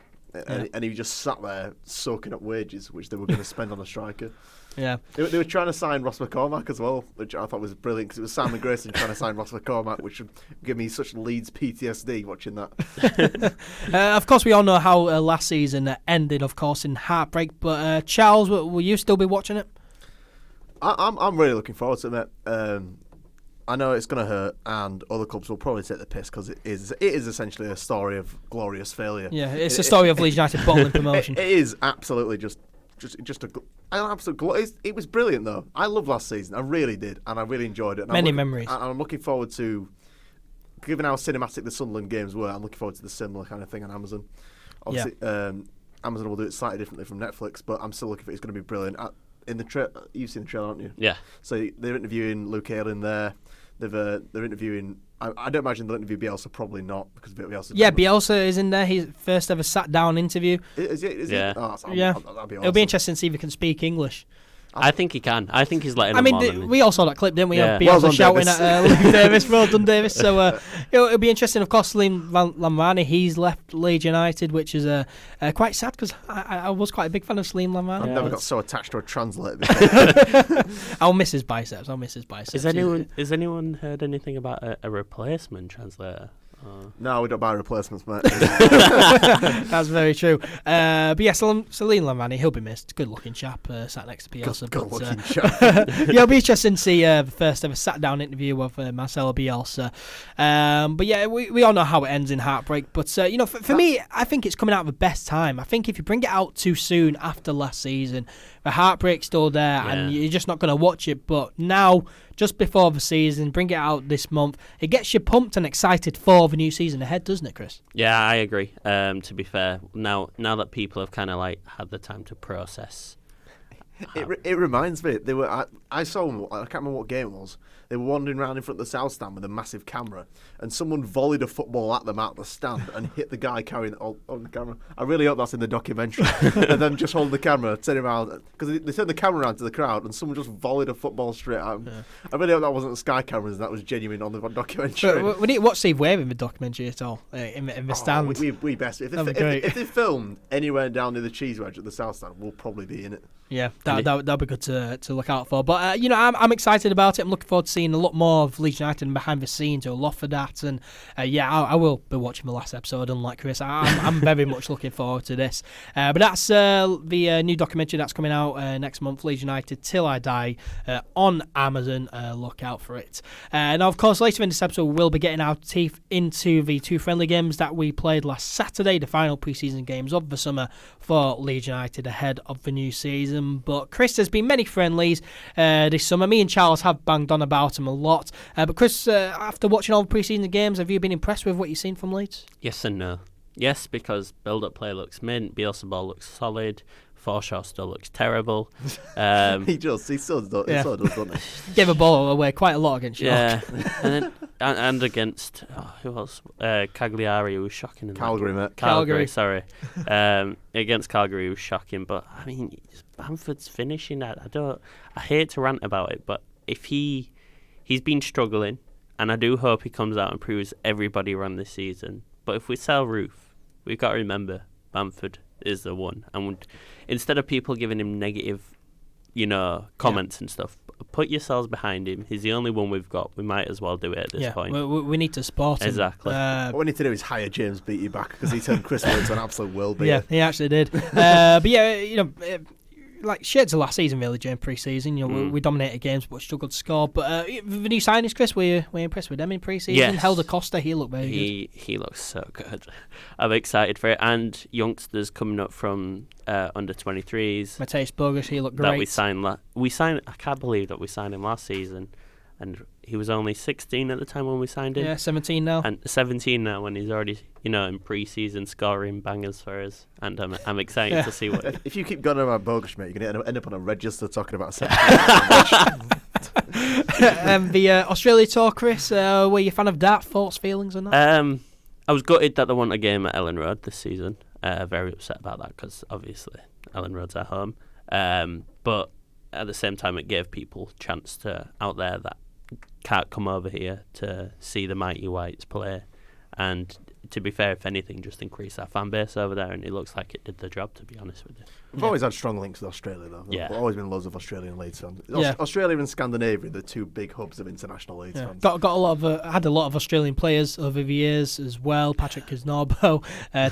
And he just sat there soaking up wages, which they were going to spend on a striker. Yeah, they were trying to sign Ross McCormack as well, which I thought was brilliant because it was Simon Grayson trying to sign Ross McCormack, which would give me such Leeds PTSD watching that. of course, we all know how last season ended, of course, in heartbreak. But Charles, will you still be watching it? I'm really looking forward to it, mate. I know it's going to hurt, and other clubs will probably take the piss because it is essentially a story of glorious failure. Yeah, it's a story of Leeds United bottling promotion. It is absolutely just an absolute. It was brilliant though. I loved last season. I really did, and I really enjoyed it. And Many memories. And I'm looking forward to, given how cinematic the Sunderland games were, I'm looking forward to the similar kind of thing on Amazon. Obviously, Amazon will do it slightly differently from Netflix, but I'm still looking for it. It's going to be brilliant. You've seen the trailer, haven't you? Yeah. So they're interviewing Luke Ayling there. They're interviewing. I don't imagine they'll interview Bielsa. Probably not because Bielsa. Yeah, Bielsa is in there. His first ever sat down interview. Is it? Yeah. Oh, Yeah. that'd be awesome. It'll be interesting to see if he can speak English. I think he can. I think he's letting. We all saw that clip, didn't we? Yeah. Of Bielsa Well shouting at Luke Davis. Well done, Davis. So it'll be interesting. Of course, Liam Lamrani, he's left Leeds United, which is quite sad because I was quite a big fan of Liam Lamrani. I've never got so attached to a translator before. I'll miss his biceps. Has anyone heard anything about a replacement translator? No, we don't buy replacements, mate. That's very true. But yeah, Salim Lamrani, he'll be missed. Good looking chap, sat next to Bielsa. Good looking chap. Yeah, it'll be interesting to see the first ever sat down interview of Marcelo Bielsa. But yeah, we all know how it ends in heartbreak. But for me, I think it's coming out of the best time. I think if you bring it out too soon after last season, the heartbreak's still there, and you're just not going to watch it. But now, just before the season, bring it out this month. It gets you pumped and excited for the new season ahead, doesn't it, Chris? Yeah, I agree. To be fair, now that people have kind of had the time to process. It reminds me. I saw them. I can't remember what game it was. They were wandering around in front of the South Stand with a massive camera, and someone volleyed a football at them out the stand and hit the guy carrying it on the camera. I really hope that's in the documentary. And then just hold the camera, turn around, because they turned the camera around to the crowd, and someone just volleyed a football straight at him. Yeah. I really hope that wasn't the Sky cameras, and that was genuine on the documentary. But we need to watch Steve Ware in the documentary at all, in the stand. We best. If they filmed anywhere down near the cheese wedge at the South Stand, we'll probably be in it. Yeah, that'll be good to look out for. But I'm excited about it. I'm looking forward to seeing a lot more of Leeds United and behind the scenes. To a lot for that, and I will be watching the last episode. Unlike Chris, I'm very much looking forward to this. But that's the new documentary that's coming out next month. Leeds United Till I Die on Amazon. Look out for it. Now, of course, later in this episode, we'll be getting our teeth into the two friendly games that we played last Saturday, the final pre-season games of the summer for Leeds United ahead of the new season. But Chris, there's been many friendlies this summer. Me and Charles have banged on about them a lot. But Chris, after watching all the pre-season games, have you been impressed with what you've seen from Leeds? Yes and no. Yes, because build-up play looks mint, Bielsa ball looks solid, Forshaw still looks terrible. He still does, doesn't he? Gave a ball away quite a lot against York. Yeah, and against who else? Cagliari, who was shocking. Calgary, mate. Calgary, sorry. Against Calgary, was shocking. But I mean, Bamford's finishing. I hate to rant about it, but if he's been struggling, and I do hope he comes out and proves everybody wrong this season. But if we sell Roof, we've got to remember Bamford is the one. And instead of people giving him negative, comments and stuff, put yourselves behind him. He's the only one we've got. We might as well do it at this point. We need to support him. Exactly. What we need to do is hire James Beattie back, because he turned Chris Wood into an absolute world beater. Yeah, he actually did. But yeah, like shades of last season really during pre-season. We dominated games but struggled to score. But the new signings, Chris, were you impressed with them in pre-season? Yes. Helder Costa, he looked very good. He looks so good. I'm excited for it. And youngsters coming up from under 23s. Mateus Bogus, he looked great. That we signed. I can't believe that we signed him last season, and he was only 16 at the time when we signed him. Yeah, 17 now. And 17 now, when he's already, in pre-season scoring bangers for us. And I'm excited to see what. If you keep going about Bogus, mate, you're going to end up on a register talking about 17. The Australia tour, Chris, were you a fan of that? Thoughts, feelings on that? I was gutted that they won a game at Ellen Road this season. Very upset about that, because obviously Ellen Road's our home. But at the same time, it gave people a chance out there that can't come over here to see the mighty Whites play, and to be fair, if anything, just increase our fan base over there, and it looks like it did the job, to be honest with you. We've always had strong links with Australia, though. Yeah. There's always been loads of Australian Leeds fans. Yeah. Australia and Scandinavia, the two big hubs of international Leeds fans. Got a lot of had a lot of Australian players over the years as well. Patrick Kisnorbo,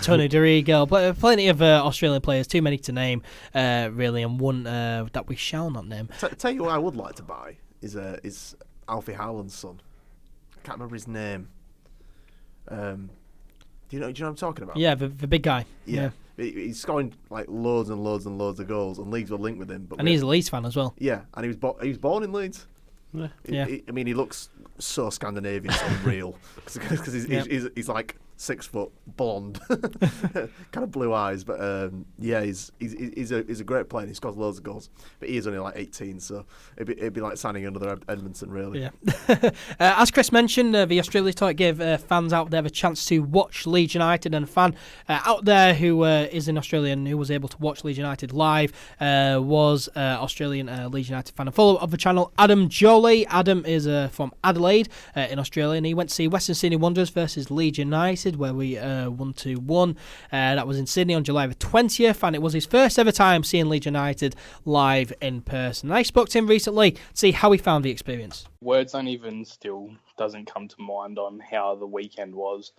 Tony DeRigo, plenty of Australian players. Too many to name, really, and one that we shall not name. Tell you what I would like to buy is Alfie Howland's son. I can't remember his name. Do you know what I'm talking about? Yeah, the big guy. Yeah. He's scoring like loads and loads and loads of goals, and Leeds were linked with him. And he's a Leeds fan as well. Yeah, and he was born in Leeds. Yeah. He looks so Scandinavian, it's unreal, because he's like 6 foot, blonde, kind of blue eyes. But he's a great player. And he scores loads of goals. But he is only like 18, so it'd be like signing another Edmondson, really. Yeah. As Chris mentioned, the Australia tour gave fans out there a chance to watch Leeds United, and a fan out there who is in Australia and who was able to watch Leeds United live was Australian Leeds United fan and follower of the channel, Adam Jolie. Adam is from Adelaide in Australia, and he went to see Western Sydney Wanderers versus Leeds United, where we won 2-1. That was in Sydney on July the 20th, and it was his first ever time seeing Leeds United live in person. I spoke to him recently to see how he found the experience. Words doesn't come to mind on how the weekend was.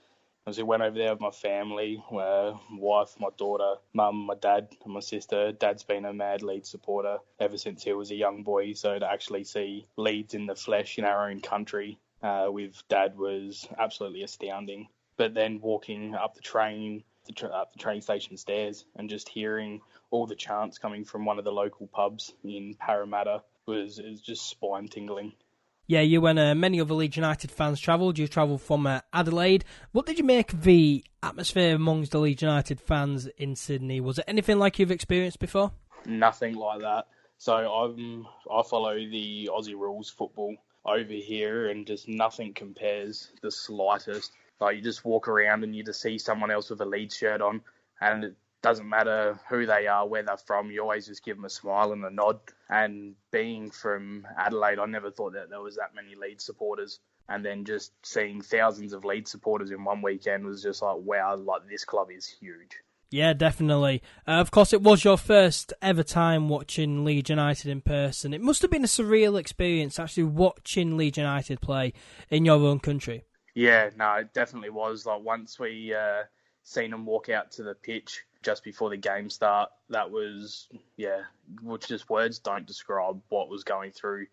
As I went over there with my family, wife, my daughter, mum, my dad, and my sister. Dad's been a mad Leeds supporter ever since he was a young boy, so to actually see Leeds in the flesh in our own country with Dad was absolutely astounding. But then walking up the train station stairs and just hearing all the chants coming from one of the local pubs in Parramatta was just spine tingling. Yeah, you and many other Leeds United fans travelled. You travelled from Adelaide. What did you make of the atmosphere amongst the Leeds United fans in Sydney? Was it anything like you've experienced before? Nothing like that. So I follow the Aussie rules football over here, and just nothing compares the slightest. Like, you just walk around and you just see someone else with a Leeds shirt on, and it doesn't matter who they are, where they're from, you always just give them a smile and a nod. And being from Adelaide, I never thought that there was that many Leeds supporters. And then just seeing thousands of Leeds supporters in one weekend was just like, wow, like, this club is huge. Yeah, definitely. Of course, it was your first ever time watching Leeds United in person. It must have been a surreal experience actually watching Leeds United play in your own country. Yeah, no, it definitely was. Like, once we seen them walk out to the pitch just before the game start, that was, which just words don't describe what was going through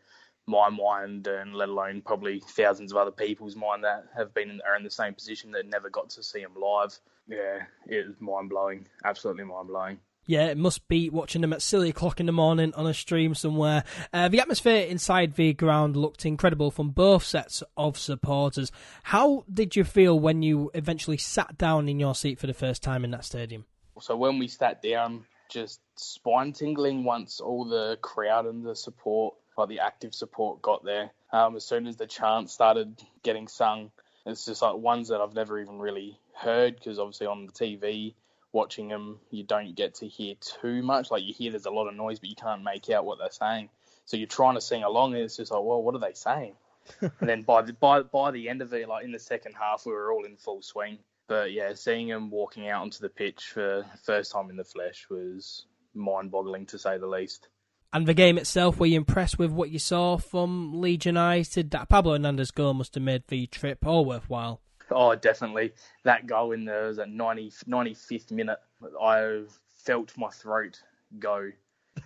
my mind, and let alone probably thousands of other people's mind that are in the same position that never got to see them live. Yeah, it was mind-blowing, absolutely mind-blowing. Yeah, it must be watching them at silly o'clock in the morning on a stream somewhere. The atmosphere inside the ground looked incredible from both sets of supporters. How did you feel when you eventually sat down in your seat for the first time in that stadium? So when we sat down, just spine-tingling once all the crowd and the support, like the active support, got there. As soon as the chants started getting sung, it's just like ones that I've never even really heard, because obviously on the TV, watching them, you don't get to hear too much. Like, you hear there's a lot of noise, but you can't make out what they're saying. So you're trying to sing along, and it's just like, well, what are they saying? And then by the end of it, like in the second half, we were all in full swing. But yeah, seeing them walking out onto the pitch for the first time in the flesh was mind-boggling, to say the least. And the game itself, were you impressed with what you saw from Leeds United? That Pablo Hernandez goal must have made the trip all worthwhile. Oh, definitely. That goal in the 95th minute, I felt my throat go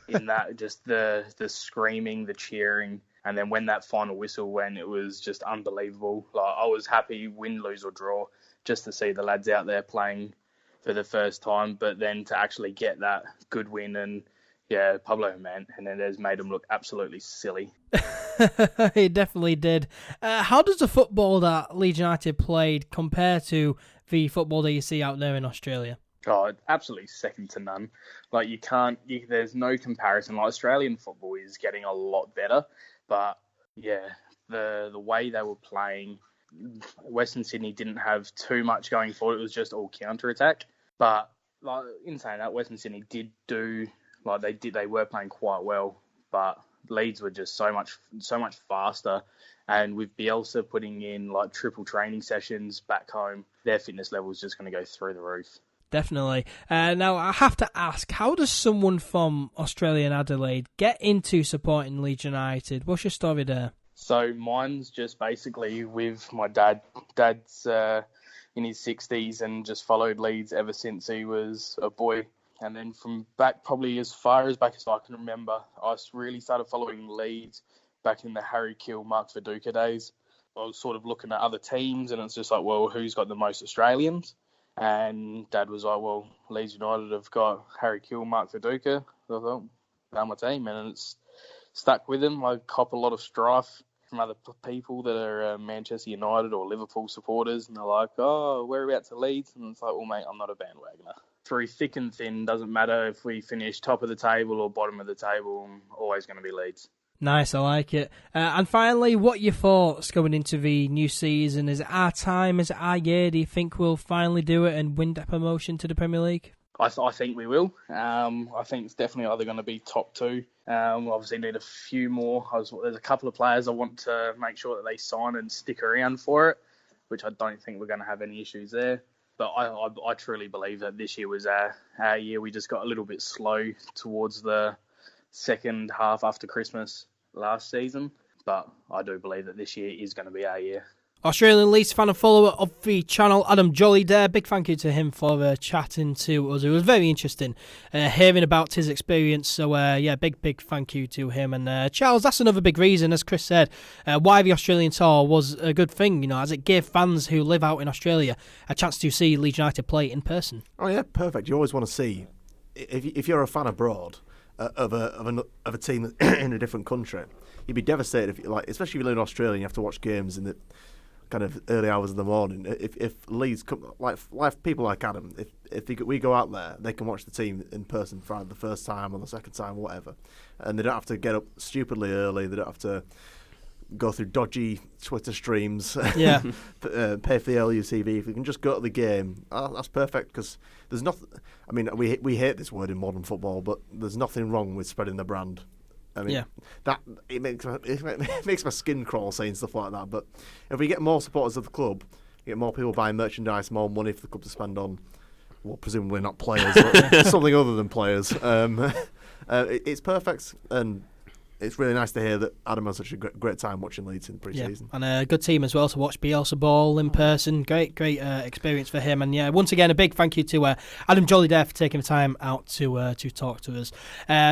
in that. Just the screaming, the cheering, and then when that final whistle went, it was just unbelievable. Like, I was happy, win, lose or draw, just to see the lads out there playing for the first time. But then to actually get that good win, and yeah, Pablo Hernandez made him look absolutely silly. He definitely did. How does the football that Leeds United played compare to the football that you see out there in Australia? Oh, absolutely second to none. Like, there's no comparison. Like, Australian football is getting a lot better, but yeah, the way they were playing, Western Sydney didn't have too much going for it. It was just all counter-attack. But like, in saying that, Western Sydney they were playing quite well, but Leeds were just so much faster. And with Bielsa putting in like triple training sessions back home, their fitness level is just going to go through the roof. Definitely. Now, I have to ask, how does someone from Australia and Adelaide get into supporting Leeds United? What's your story there? So mine's just basically with my dad. Dad's in his 60s and just followed Leeds ever since he was a boy. And then from back, probably as far as back as I can remember, I really started following Leeds back in the Harry Kill, Mark Viduka days. I was sort of looking at other teams, and it's just like, well, who's got the most Australians? And Dad was like, well, Leeds United have got Harry Kill, Mark Viduka. I thought, they're my team, and it's stuck with him. I cop a lot of strife from other people that are Manchester United or Liverpool supporters, and they're like, "Oh, whereabouts at Leeds?" And it's like, "Well, mate, I'm not a bandwagoner." Through thick and thin, doesn't matter if we finish top of the table or bottom of the table. I'm always going to be Leeds. Nice, I like it. And finally, what are your thoughts going into the new season? Is it our time? Is it our year? Do you think we'll finally do it and win that promotion to the Premier League? I think we will. I think it's definitely either going to be top two. Obviously need a few more. There's a couple of players I want to make sure that they sign and stick around for it, which I don't think we're going to have any issues there. But I truly believe that this year was our year. We just got a little bit slow towards the second half after Christmas last season. But I do believe that this year is going to be our year. Australian Leeds fan and follower of the channel, Adam Jolly there. Big thank you to him for chatting to us. It was very interesting hearing about his experience. So, big thank you to him. And Charles, that's another big reason, as Chris said, why the Australian tour was a good thing, as it gave fans who live out in Australia a chance to see Leeds United play in person. Oh, yeah, perfect. You always want to see, if you're a fan abroad of a team in a different country, you'd be devastated, especially if you live in Australia and you have to watch games in the kind of early hours of the morning. If Leeds come, like people like Adam, if we go out there, they can watch the team in person for either the first time or the second time, whatever, and they don't have to get up stupidly early. They don't have to go through dodgy Twitter streams. Yeah, pay for the LUFC. If we can just go to the game, that's perfect, because there's nothing. I mean, we hate this word in modern football, but there's nothing wrong with spreading the brand. I mean, that it makes my skin crawl saying stuff like that. But if we get more supporters of the club, get more people buying merchandise, more money for the club to spend on, well, presumably not players, but something other than players. It's perfect, and it's really nice to hear that Adam had such a great time watching Leeds in pre-season. And a good team as well to watch Bielsa ball in person. Great experience for him. And once again, a big thank you to Adam Jolly there for taking the time out to talk to us.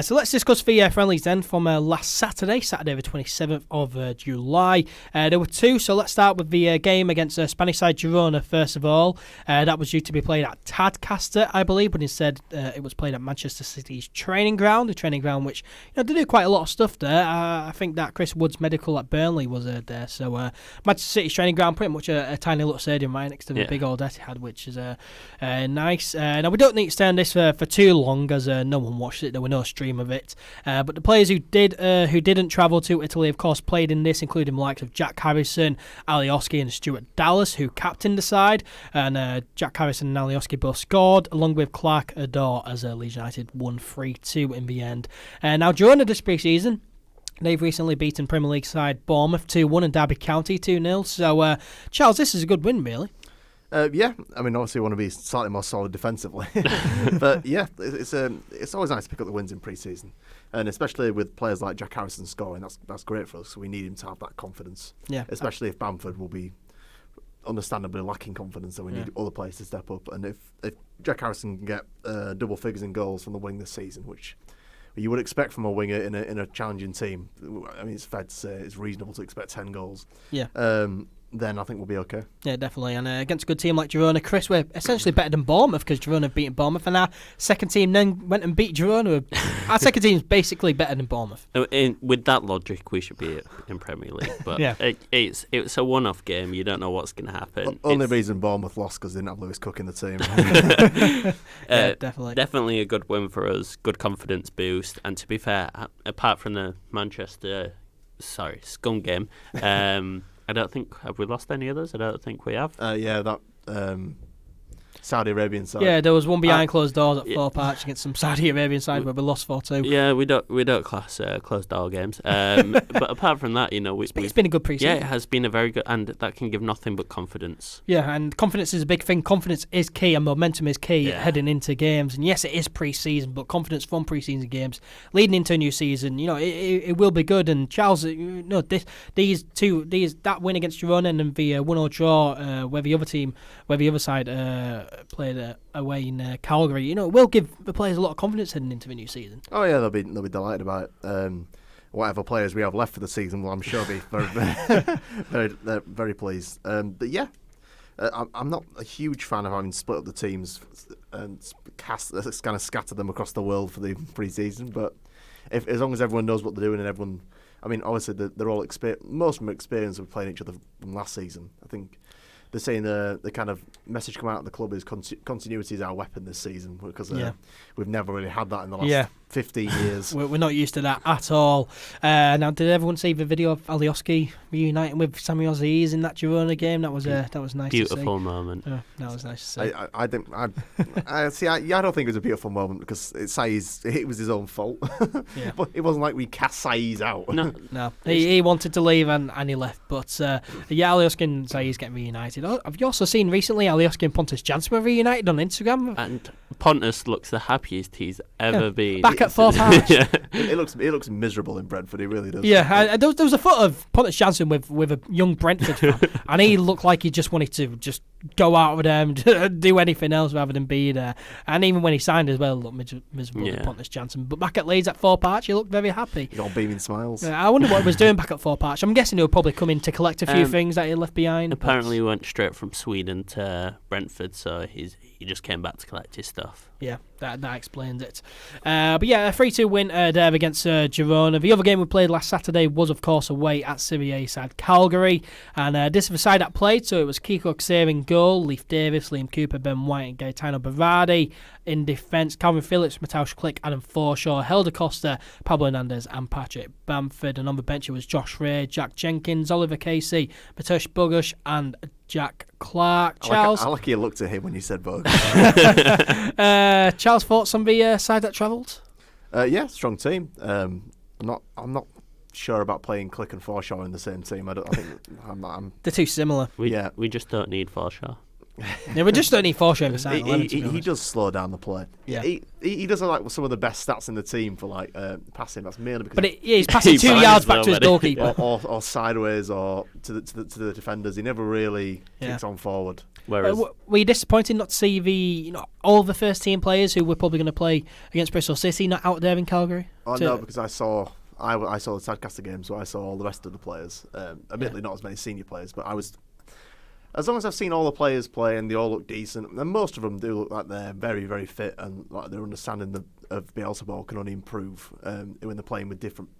So let's discuss the friendlies then from last Saturday the 27th of July. There were two, so let's start with the game against Spanish side Girona first of all. That was due to be played at Tadcaster, I believe, but instead it was played at Manchester City's training ground, a training ground which they do quite a lot of stuff there. I think that Chris Wood's medical at Burnley was there. So Manchester City's training ground, pretty much a tiny little stadium right next to the big old Etihad, which is nice. Now, we don't need to stay on this for too long, as no one watched it. There were no stream of it. But the players who didn't travel to Italy, of course, played in this, including the likes of Jack Harrison, Alioski and Stuart Dallas, who captained the side. And Jack Harrison and Alioski both scored, along with Clark Adore, as Leeds United won 3-2 in the end. Now, during this pre-season, they've recently beaten Premier League side Bournemouth 2-1 and Derby County 2-0. So, Charles, this is a good win, really. Yeah, I mean, obviously, we want to be slightly more solid defensively, but yeah, it's always nice to pick up the wins in pre-season, and especially with players like Jack Harrison scoring. That's great for us. So we need him to have that confidence. Yeah, especially if Bamford will be understandably lacking confidence, so we need other players to step up. And if Jack Harrison can get double figures in goals from the wing this season, which you would expect from a winger in a challenging team, I mean, it's fair to say it's reasonable to expect 10 goals. Yeah. Then I think we'll be okay. Yeah, definitely. And against a good team like Girona, Chris, we're essentially better than Bournemouth, because Girona have beaten Bournemouth, and our second team then went and beat Girona. Our second team's basically better than Bournemouth. With that logic, we should be in Premier League. But it's a one-off game. You don't know what's going to happen. Only reason Bournemouth lost because they didn't have Lewis Cook in the team. Definitely. Definitely a good win for us. Good confidence boost. And to be fair, apart from the Scum game, I don't think, have we lost any others? I don't think we have. That Saudi Arabian side. Yeah, there was one behind closed doors at Thorpe Arch against some Saudi Arabian side where we lost 4-2. Yeah, we don't class closed door games. But apart from that, it's been a good pre-season. Yeah, it has been a very good, and that can give nothing but confidence. Yeah, and confidence is a big thing. Confidence is key, and momentum is key heading into games. And yes, it is pre-season, but confidence from pre-season games leading into a new season, it will be good. And Charles, that win against Girona and the 1-0 draw, where the other side played away in Calgary, will give the players a lot of confidence heading into the new season. Oh yeah, they'll be delighted about it. Whatever players we have left for the season, well, I'm sure be very pleased. But yeah, I'm not a huge fan of having split up the teams and kind of scatter them across the world for the pre-season. But as long as everyone knows what they're doing and everyone I mean, obviously they're all most of them experienced with playing each other from last season. I think they're saying the kind of message come out of the club is continuity is our weapon this season, because we've never really had that in the last 15 years. We're not used to that at all. Now, did everyone see the video of Alioski reuniting with Sammy Aziz in that Girona game? That was nice. Beautiful to see. moment. Yeah, that was nice to see. I don't think it was a beautiful moment because it was his own fault. But it wasn't like we cast Saiz out. No. He wanted to leave and he left. But Alioski and Saiz getting reunited. Have you also seen recently Alioski and Pontus Jansson were reunited on Instagram? And Pontus looks the happiest he's ever been. Back at Thorpe Arch. It looks miserable in Brentford. He really does. Yeah, there was a photo of Pontus Jansson with a young Brentford fan, and he looked like he just wanted to just go out with them, do anything else rather than be there. And even when he signed as well, looked miserable with Pontus Jansson. But back at Leeds at Thorpe Arch, he looked very happy. He's all beaming smiles. I wonder what he was doing back at Thorpe Arch. I'm guessing he'll probably come in to collect a few things that he left behind. Apparently, he went straight from Sweden to Brentford, so he just came back to collect his stuff. Yeah, that explains it. But yeah, a 3-2 win there against Girona. The other game we played last Saturday was, of course, away at Serie A side Calgary. And this is the side that played, so it was Kiko Ksir in goal, Leif Davis, Liam Cooper, Ben White and Gaetano Berardi. In defence, Calvin Phillips, Mateusz Klich, Adam Forshaw, Helder Costa, Pablo Hernandez and Patrick Bamford. And on the bench it was Josh Ray, Jack Jenkins, Oliver Casey, Mateusz Bogusz and Jack Clark. Charles, I like you looked at him when you said Bogusz. Charles, thoughts on the side that travelled? Yeah, strong team. I'm not sure about playing Klich and Forshaw in the same team. I think they're too similar. We just don't need Forshaw. Yeah, we just don't need Forshaw in the side. He does slow down the play. Yeah, he does have like some of the best stats in the team for like passing. That's mainly because he's passing 2 yards back to his goalkeeper, or sideways, or to the defenders. He never really kicks on forward. Whereas were you disappointed not to see all the first team players who were probably going to play against Bristol City not out there in Calgary? No, because I saw the Sadcaster game, so I saw all the rest of the players. Admittedly, not as many senior players, but I was. As long as I've seen all the players play and they all look decent, and most of them do look like they're very, very fit and like their understanding of Bielsa ball can only improve when they're playing with different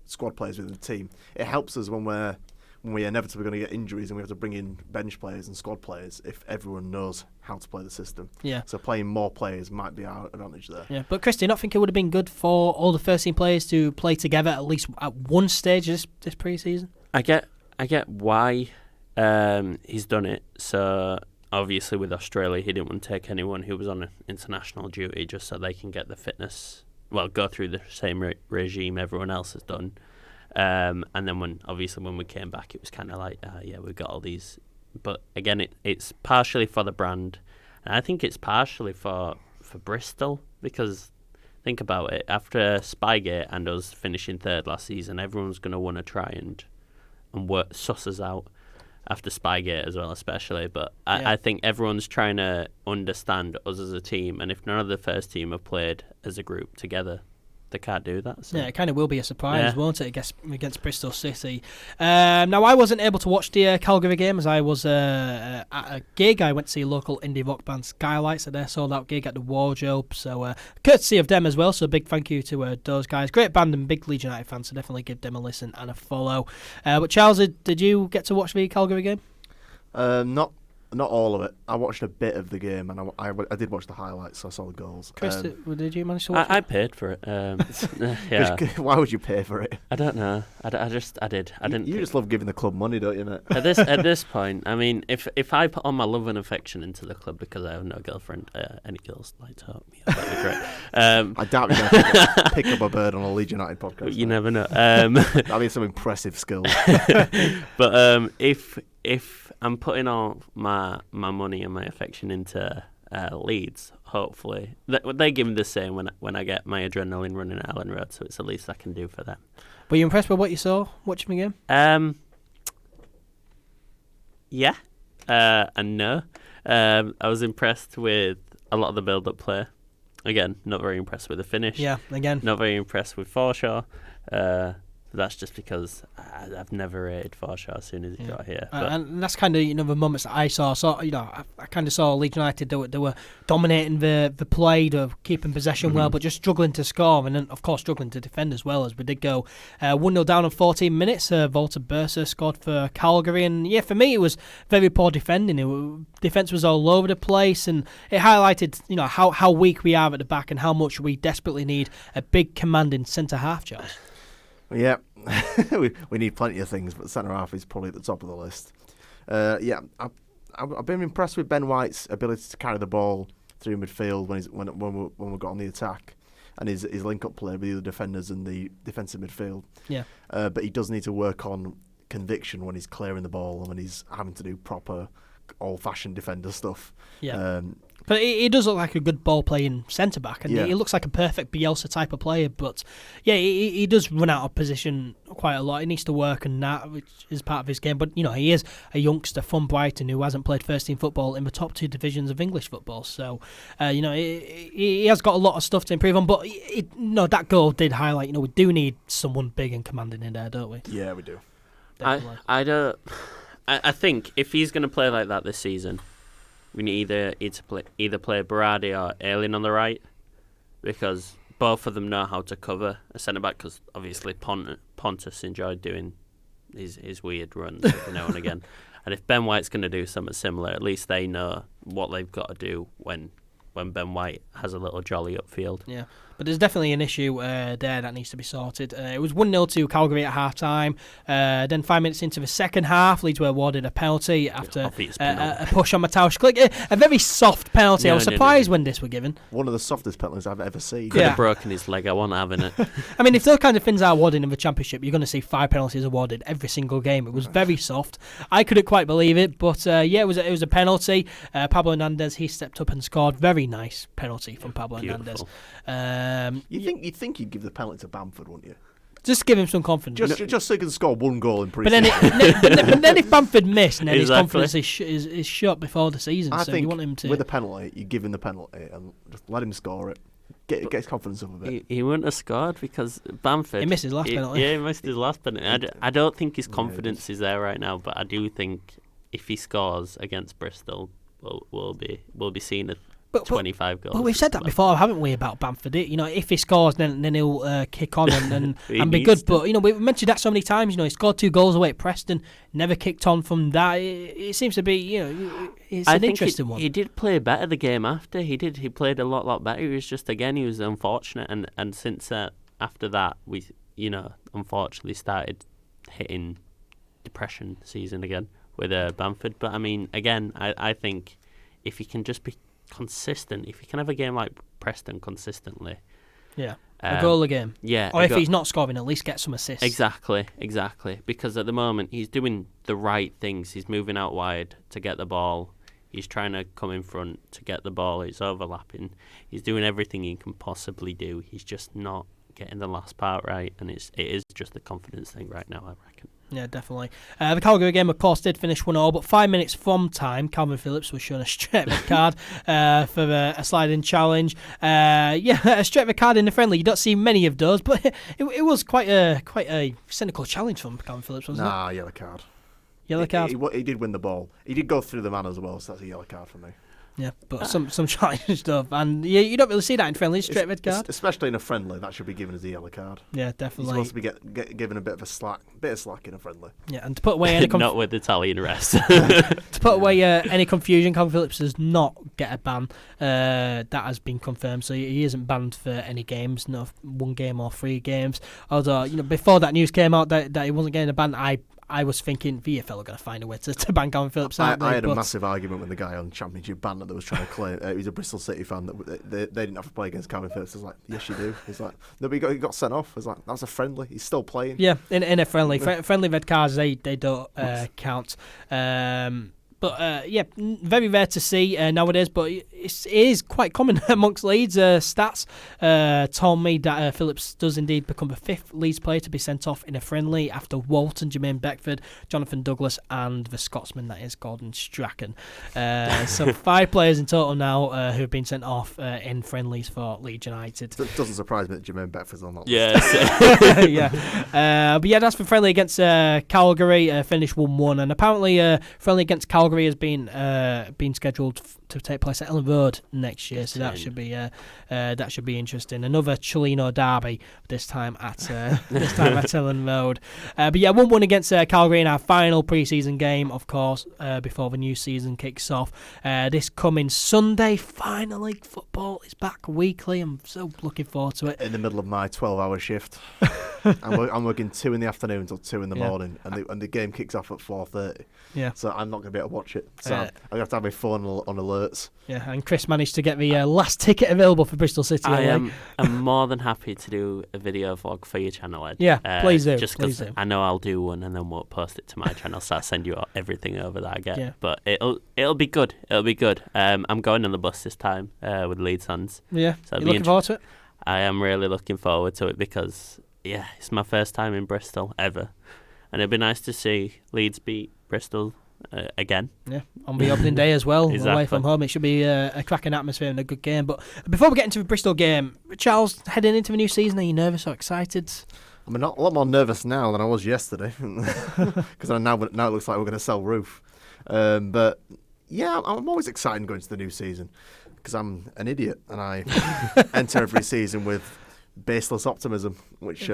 squad players within the team. It helps us when we're inevitably going to get injuries and we have to bring in bench players and squad players if everyone knows how to play the system. Yeah. So playing more players might be our advantage there. Yeah, but Chris, do you not think it would have been good for all the first team players to play together at least at one stage this pre-season? I get why. He's done it, so obviously with Australia he didn't want to take anyone who was on international duty just so they can get the fitness, go through the same regime everyone else has done. And then when we came back it was kind of like, we've got all these. But again, it's partially for the brand, and I think it's partially for Bristol, because think about it, after Spygate and us finishing third last season, everyone's going to want to try and work suss us out. After Spygate as well, especially. But I think everyone's trying to understand us as a team, and if none of the first team have played as a group together, they can't do that. So. Yeah, it kind of will be a surprise, won't it, against Bristol City. Now, I wasn't able to watch the Calgary game as I was at a gig. I went to see a local indie rock band, Skylights, at their sold-out gig at the Wardrobe. So, courtesy of them as well. So, big thank you to those guys. Great band and big Leeds United fans, so definitely give them a listen and a follow. But Charles, did you get to watch the Calgary game? Not all of it. I watched a bit of the game, and I did watch the highlights, so I saw the goals. Chris, did you manage to watch it? I paid for it. Yeah. Why would you pay for it? I don't know. I did. I didn't. You just love giving the club money, don't you, mate? At this point, I mean, if I put all my love and affection into the club because I have no girlfriend, any girls like to help me, that'd be great. I doubt you're going to pick up a bird on a Leeds United podcast. You never know. That'd be some impressive skills. But if I'm putting all my money and my affection into Leeds, hopefully they give me the same when I get my adrenaline running at Allen Road, so it's the least I can do for them. Were you impressed with what you saw watching the game? Yeah, and no. I was impressed with a lot of the build-up play. Again, not very impressed with the finish. Yeah, again. Not very impressed with Forshaw. that's just because I've never rated Forshaw as soon as he got here. And that's kind of the moments that I saw. So I kind of saw Leeds United. They were dominating the play, they were keeping possession well, but just struggling to score, and then of course struggling to defend as well. As we did go 1-0 down in 14 minutes. Volta Bielsa scored for Calgary, and for me it was very poor defending. Defence was all over the place, and it highlighted how weak we are at the back and how much we desperately need a big commanding centre half, Charles. Yeah, we need plenty of things, but centre half is probably at the top of the list. I've been impressed with Ben White's ability to carry the ball through midfield when we got on the attack, and his link-up play with the other defenders and the defensive midfield. Yeah. But he does need to work on conviction when he's clearing the ball and when he's having to do proper old-fashioned defender stuff. Yeah. But he does look like a good ball-playing centre-back, and he looks like a perfect Bielsa type of player. But, he does run out of position quite a lot. He needs to work on that, which is part of his game. But, he is a youngster from Brighton who hasn't played first-team football in the top 2 divisions of English football. So, he has got a lot of stuff to improve on. But, that goal did highlight, we do need someone big and commanding in there, don't we? Yeah, we do. I think if he's going to play like that this season, we need either play Berardi or Ayling on the right, because both of them know how to cover a centre back. Because obviously Pontus enjoyed doing his weird runs every now and again, and if Ben White's going to do something similar, at least they know what they've got to do when Ben White has a little jolly upfield. Yeah, but there's definitely an issue there that needs to be sorted. It was 1-0 to Calgary at half-time. Then 5 minutes into the second half, Leeds were awarded a penalty after a push on Mateusz Klich. A very soft penalty. I was surprised when this were given. One of the softest penalties I've ever seen. Could have broken his leg. I wasn't having it. I mean, if those kind of things are awarded in the Championship, you're going to see 5 penalties awarded every single game. It was very soft. I couldn't quite believe it, but it was a penalty. Pablo Hernandez, he stepped up and scored. Very nice penalty from Pablo Hernandez. You'd think he'd give the penalty to Bamford, wouldn't you? Just give him some confidence. Just so he can score one goal in pre-season. But then if Bamford missed, then his confidence is shot before the season. I think you want him to, with a penalty, you give him the penalty and just let him score it. Get his confidence up a bit. He wouldn't have scored because Bamford... He missed his last penalty. Yeah, he missed his last penalty. I don't think his confidence is there right now, but I do think if he scores against Bristol, we'll be seen at 25 goals. But we've said that before, haven't we, about Bamford? If he scores, then he'll kick on and be good. But we've mentioned that so many times. He scored 2 goals away at Preston, never kicked on from that. It seems to be, it's an interesting one. He did play better the game after. He played a lot better. He was just he was unfortunate, and since after that we unfortunately started hitting depression season again with Bamford. But I mean, again, I think if he can just be consistent, if he can have a game like Preston consistently, a goal a game, or if he's not scoring, at least get some assists. Exactly, because at the moment he's doing the right things. He's moving out wide to get the ball, he's trying to come in front to get the ball, he's overlapping, he's doing everything he can possibly do. He's just not getting the last part right, and it is just a confidence thing right now, I reckon. Yeah, definitely. The Calgary game, of course, did finish 1-0, but 5 minutes from time, Calvin Phillips was shown a straight red card for a sliding challenge. A straight red card in the friendly. You don't see many of those, but it was quite a cynical challenge from Calvin Phillips, wasn't it? Yellow card. Yellow card? He did win the ball. He did go through the man as well, so that's a yellow card for me. Yeah, but some challenge stuff, and you don't really see that in friendly, straight red card. Especially in a friendly, that should be given as a yellow card. Yeah, definitely. He's supposed to be given a bit of slack in a friendly. Yeah, and to put away any not with Italian rest. To put away any confusion, Calvin Phillips does not get a ban. That has been confirmed, so he isn't banned for any games, no 1 game or 3 games. Although before that news came out that he wasn't getting a ban, I was thinking VFL are going to find a way to ban Calvin Phillips. I had a massive argument with the guy on Championship Banner that was trying to claim he was a Bristol City fan that they didn't have to play against Calvin Phillips. I was like, yes, you do. He's like, no, but he got sent off. I was like, that's a friendly. He's still playing. Yeah, in a friendly. Friendly red cards, they don't count. But very rare to see nowadays, but it is quite common amongst Leeds. Stats told me that Phillips does indeed become the 5th Leeds player to be sent off in a friendly after Walton, Jermaine Beckford, Jonathan Douglas and the Scotsman, that is Gordon Strachan. So 5 players in total now who have been sent off in friendlies for Leeds United. It doesn't surprise me that Jermaine Beckford's on that list. Yeah. But that's for friendly against Calgary, finished 1-1, and apparently friendly against Calgary has been scheduled to take place at Ellen Road next year, so that should be interesting. Another Cholino derby this time at Ellen Road. But 1-1 against Calgary in our final pre-season game, of course, before the new season kicks off. This coming Sunday, finally football is back weekly. I'm so looking forward to it. In the middle of my 12-hour shift. I'm working 2 in the afternoon until 2 in the morning, and the game kicks off at 4:30. Yeah. So I'm not going to be able to watch it. So I'm going to have to have my phone on alerts. Yeah, and Chris managed to get the last ticket available for Bristol City. I'm more than happy to do a video vlog for your channel, Ed. Yeah, please do. Just because I know I'll do one and then we'll post it to my channel, so I'll send you everything over that I get. Yeah. But it'll be good. It'll be good. I'm going on the bus this time with Leeds fans. Yeah, so you looking forward to it? I am really looking forward to it because, it's my first time in Bristol ever. And it'd be nice to see Leeds beat Bristol again. Yeah, on the opening day as well, exactly. Away from home. It should be a cracking atmosphere and a good game. But before we get into the Bristol game, Charles, heading into the new season, are you nervous or excited? I'm a lot more nervous now than I was yesterday because now it looks like we're going to sell Roof. But I'm always excited going to the new season because I'm an idiot and I enter every season with baseless optimism, which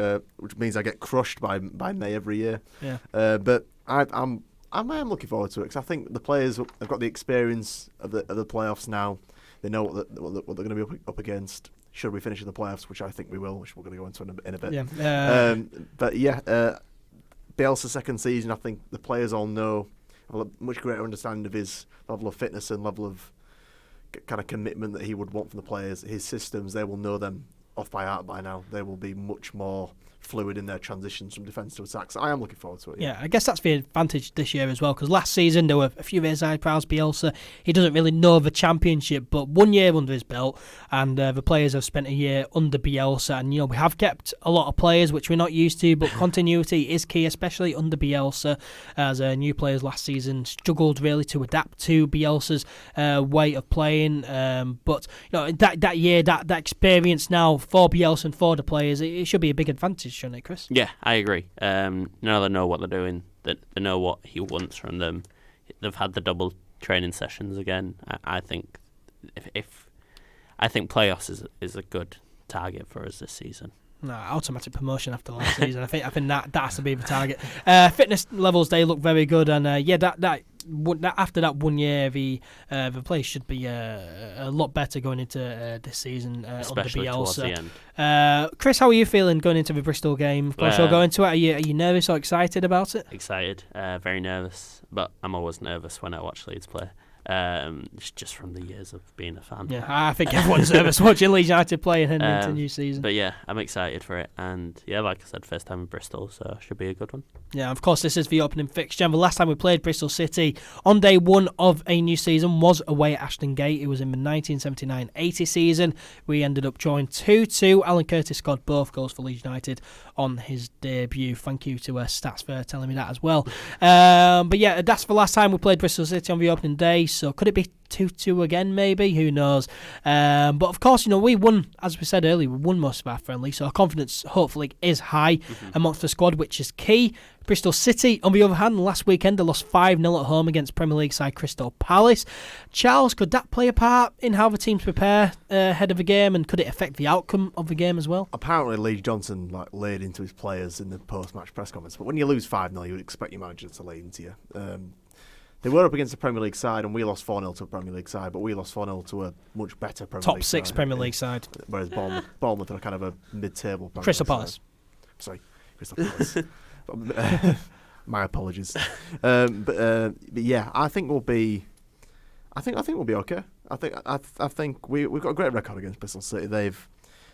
means I get crushed by May every year. Yeah. But I am looking forward to it because I think the players have got the experience of the playoffs now. They know what they're going to be up against. Should we finish in the playoffs, which I think we will, which we're going to go into in a bit. Bielsa's second season, I think the players all know, have a much greater understanding of his level of fitness and level of kind of commitment that he would want from the players. His systems, they will know them off by heart by now. They will be much more fluid in their transitions from defence to attack. So I am looking forward to it. Yeah, I guess that's the advantage this year as well, because last season there were a few years eyebrows. Bielsa, he doesn't really know the Championship, but 1 year under his belt, and the players have spent a year under Bielsa, and we have kept a lot of players which we're not used to, but continuity is key, especially under Bielsa, as new players last season struggled really to adapt to Bielsa's way of playing. But that year, that experience now for Bielsa and for the players, it should be a big advantage, shouldn't it, Chris? Yeah, I agree. Now they know what they're doing. They know what he wants from them. They've had the double training sessions again. I think I think playoffs is a good target for us this season. No, automatic promotion after last season. I think that has to be the target. Fitness levels, they look very good, and after that 1 year, the players should be a lot better going into this season, especially under Bielsa. Towards the end. Chris, how are you feeling going into the Bristol game? Of course, you'll go into it. Are you nervous or excited about it? Excited, very nervous, but I'm always nervous when I watch Leeds play. Just from the years of being a fan. Yeah, I think everyone's nervous watching Leeds United play and heading into new season. But yeah, I'm excited for it, and like I said, first time in Bristol, so should be a good one. Yeah, of course, this is the opening fixture. The last time we played Bristol City on day one of a new season was away at Ashton Gate. It was in the 1979-80 season. We ended up drawing 2-2. Alan Curtis scored both goals for Leeds United on his debut. Thank you to Stats for telling me that as well. But yeah, that's the last time we played Bristol City on the opening day. So could it be 2-2 again, maybe? Who knows? But of course, we won, as we said earlier, we won most of our friendly, so our confidence hopefully is high amongst the squad, which is key. Bristol City, on the other hand, last weekend they lost 5-0 at home against Premier League side Crystal Palace. Charles, could that play a part in how the teams prepare ahead of the game, and could it affect the outcome of the game as well? Apparently, Lee Johnson laid into his players in the post-match press conference, but when you lose 5-0, you would expect your manager to lay into you. They were up against the Premier League side, and we lost 4-0 to a Premier League side, but we lost 4-0 to a much better Premier League side. Top 6 Premier League side. Whereas Bournemouth are kind of a mid-table Premier Crystal League Palace. Side. Sorry, Crystal Palace. My apologies. But yeah, I think we'll be. I think we'll be okay. I think we've got a great record against Bristol City.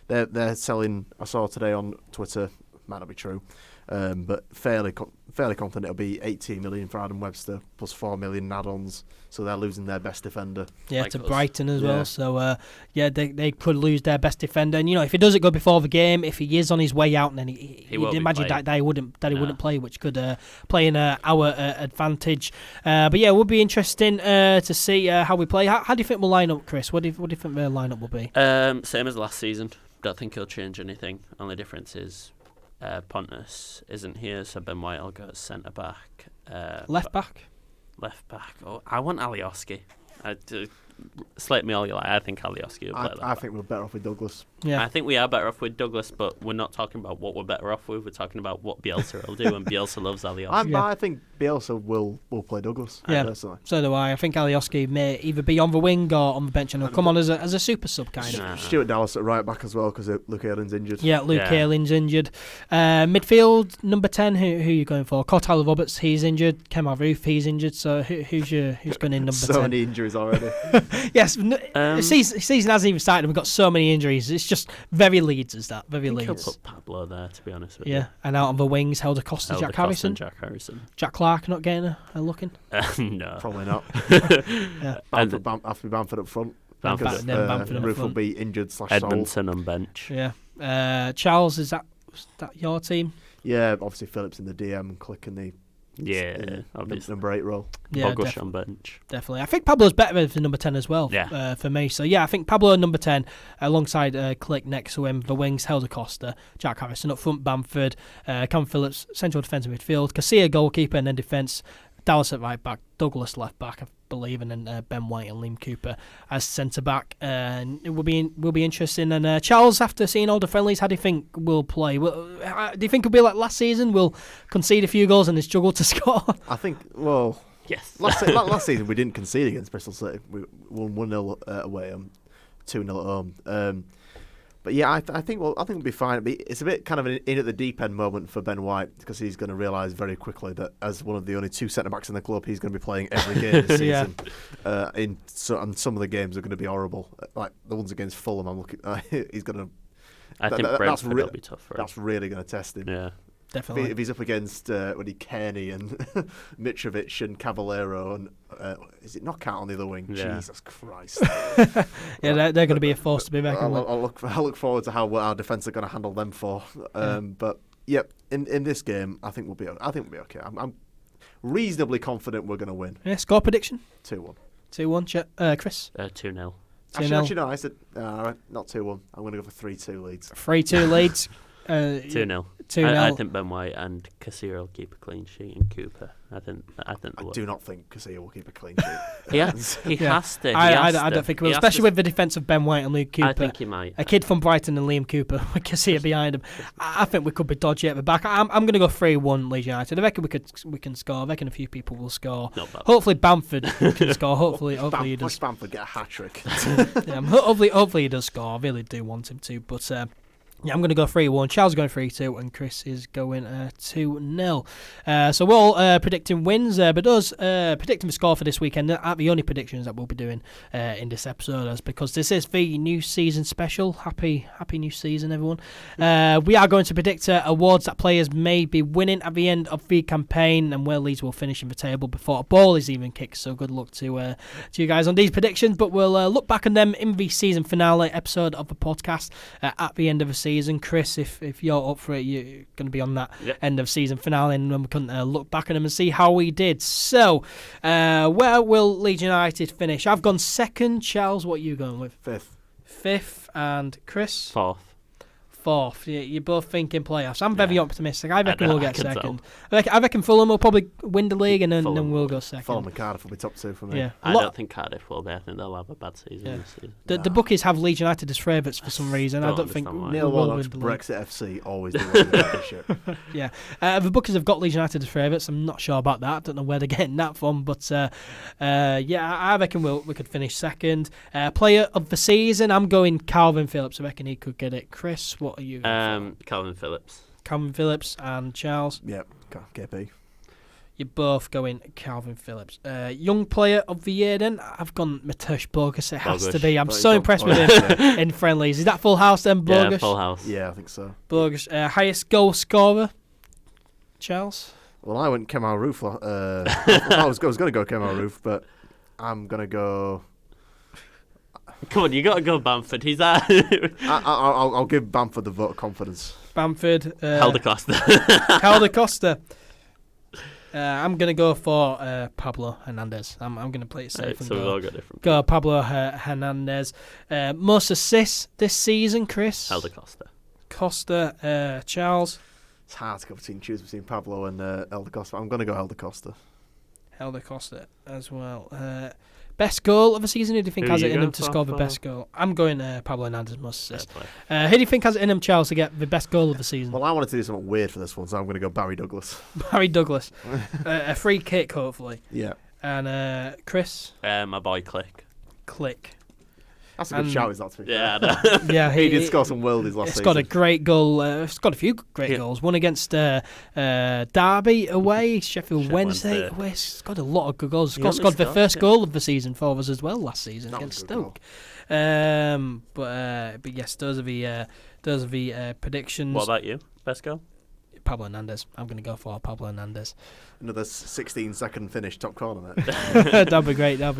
They're selling. I saw today on Twitter, might not be true, but fairly confident it'll be 18 million for Adam Webster plus 4 million in add-ons. So they're losing their best defender. Yeah, Like to us. Brighton as Yeah. well. So, they could lose their best defender. And, if he doesn't go before the game, if he is on his way out, and then He won't you'd be imagine playing. that he wouldn't play, which could play in our advantage. But, yeah, it would be interesting to see how we play. How do you think we'll line up, Chris? What do you think the lineup will be? Same as last season. Don't think he'll change anything. Only difference is Pontus isn't here, so Ben White will go at centre back. Left back? Left back. Oh, I want Alioski. Slate me all you like. I think Alioski will play left I back. think we're better off with Douglas. Yeah. I think we are better off with Douglas, but we're not talking about what we're better off with. We're talking about what Bielsa will do, and Bielsa loves Alioski. I think Bielsa will play Douglas. Yeah. Personally. So do I. I think Alioski may either be on the wing or on the bench, and he'll come on as a super sub kind of. Nah. Stuart Dallas at right back as well because Luke Aylin's injured. Yeah, Luke Yeah. Aylin's injured. Midfield, number 10, who are you going for? Tyler Roberts, he's injured. Kemar Roof, he's injured. So who's going in number 10? So many injuries already. Yes, season hasn't even started and we've got so many injuries. It's just very Leeds, is that? Very I think he'll Leeds. put Pablo there, to be honest with Yeah, and out on the wings, Helder Costa, you. Jack Harrison. Jack Harrison. Jack Clark not getting a look in. No. Probably not. Yeah. And Have to be Bamford up front. Bamford Because, up front. Bamford up Roof will front. be injured / sold. Edmondson on bench. Yeah. Charles, is that your team? Yeah, obviously Phillips in the DM and Click in the Yeah, obviously. number 8 role. Yeah, Bogusz on bench. definitely. I think Pablo's better than number 10 as well. Yeah. For me. So yeah, I think Pablo number 10 alongside Click next to him. The wings, Helder Costa, Jack Harrison up front, Bamford, Cam Phillips, central defensive midfield, Casilla goalkeeper, and then defence. Dallas at right back, Douglas left back, I believe, and then Ben White and Liam Cooper as centre back. And it will be interesting. And Charles, after seeing all the friendlies, how do you think we'll play? Do you think it'll be like last season? We'll concede a few goals and then struggle to score. I think, well, Yes. last season we didn't concede against Bristol City. We won 1-0 away, 2-0 at home. But yeah, I think we'll be fine. It's a bit kind of an in at the deep end moment for Ben White because he's going to realise very quickly that as one of the only 2 centre backs in the club, he's going to be playing every game this Yeah. season. And some of the games are going to be horrible, like the ones against Fulham. I'm looking. He's going to. I think Brentford will be tough for him. That's really going to test him. Yeah. Definitely. If he's up against Kearney and Mitrovic and Cavallero and is it Knockout on the other wing? Yeah. Jesus Christ! Yeah, they're going to be a force to be reckoned with. I look forward to how our defence are going to handle them for. But yep, in this game, I think we'll be okay. I'm reasonably confident we're going to win. Yeah, score prediction? 2-1. 2-1. Chris? 2-0. Actually, no. I said not 2-1. I'm going to go for 3-2 Leeds. 3-2 Leeds. 2-0. 2-0. I think Ben White and Casilla will keep a clean sheet, and Cooper. I think. I do not think Casilla will keep a clean sheet. He has to. I don't think he will, especially with the defence of Ben White and Luke Cooper. I think he might. A kid from Brighton and Liam Cooper with Casilla behind him. I think we could be dodgy at the back. I'm going to go 3-1 Leeds United. I reckon we can score. I reckon a few people will score. Hopefully Bamford can score. Hopefully he does. Watch Bamford get a hat trick. Yeah, hopefully he does score. I really do want him to, but. Yeah, I'm going to go 3-1. Charles is going 3-2, and Chris is going 2-0. So we're all predicting wins, but us predicting the score for this weekend are the only predictions that we'll be doing in this episode, because this is the new season special. Happy new season, everyone. We are going to predict awards that players may be winning at the end of the campaign, and where Leeds will finish in the table before a ball is even kicked. So good luck to you guys on these predictions, but we'll look back on them in the season finale episode of the podcast at the end of the season. Chris, if you're up for it, you're going to be on that end of season finale, and we can look back at them and see how we did. So, where will Leeds United finish? I've gone second. Charles, what are you going with? Fifth, and Chris? Fourth. You're both thinking playoffs. I'm very optimistic. I reckon we'll get second. I reckon Fulham will probably win the league, and then we'll go second. Fulham and Cardiff will be top 2 for me. Yeah. I don't think Cardiff will be. I think they'll have a bad season this season. The bookies have Leeds United as favourites for some reason. I don't think Neil Warnock's Brexit FC always do the shit. Yeah. The bookies have got Leeds United as favourites. I'm not sure about that. I don't know where they're getting that from, but I reckon we could finish second. Player of the season, I'm going Calvin Phillips. I reckon he could get it. Chris, what are you going for? Calvin Phillips. Calvin Phillips and Charles. Yep, KP. You're both going Calvin Phillips. Young player of the year then? I've gone Mateusz Bogusz. It has to be. I'm so impressed with him in friendlies. Is that full house then, Bogusz? Yeah, full house. Yeah, I think so. Bogusz. Highest goal scorer? Charles? Well, I went Kemal Roof. I was going to go Kemal Roof, but I'm going to go... Come on, you got to go Bamford. He's there. I'll give Bamford the vote of confidence. Bamford. Helder Costa. Helder Costa. I'm going to go for Pablo Hernandez. I'm going to play it safe. Right, so we've all got different. Go Pablo Hernandez. Most assists this season, Chris? Helder Costa. Costa. Charles? It's hard to choose between Pablo and Helder Costa. I'm going to go Helder Costa. Helder Costa as well. Best goal of the season? Who do you think has it in him to score the best goal? I'm going Pablo Hernandez most assists. Who do you think has it in him, Charles, to get the best goal of the season? Well, I wanted to do something weird for this one, so I'm going to go Barry Douglas. Barry Douglas. A free kick, hopefully. Yeah. And Chris? My boy Click. That's a good shout, is that? To be yeah, fair. Yeah, he did score some worldies last season. Got a great goal. It's got a few great goals. One against Derby away, Sheffield Wednesday away. It's got a lot of good goals. Scored the first goal of the season for us as well last season against Stoke. But yes, those are the predictions. What about you? Best goal? Pablo Hernandez. I'm going to go for Pablo Hernandez. Another 16-second finish, top corner, mate. That'd be great. That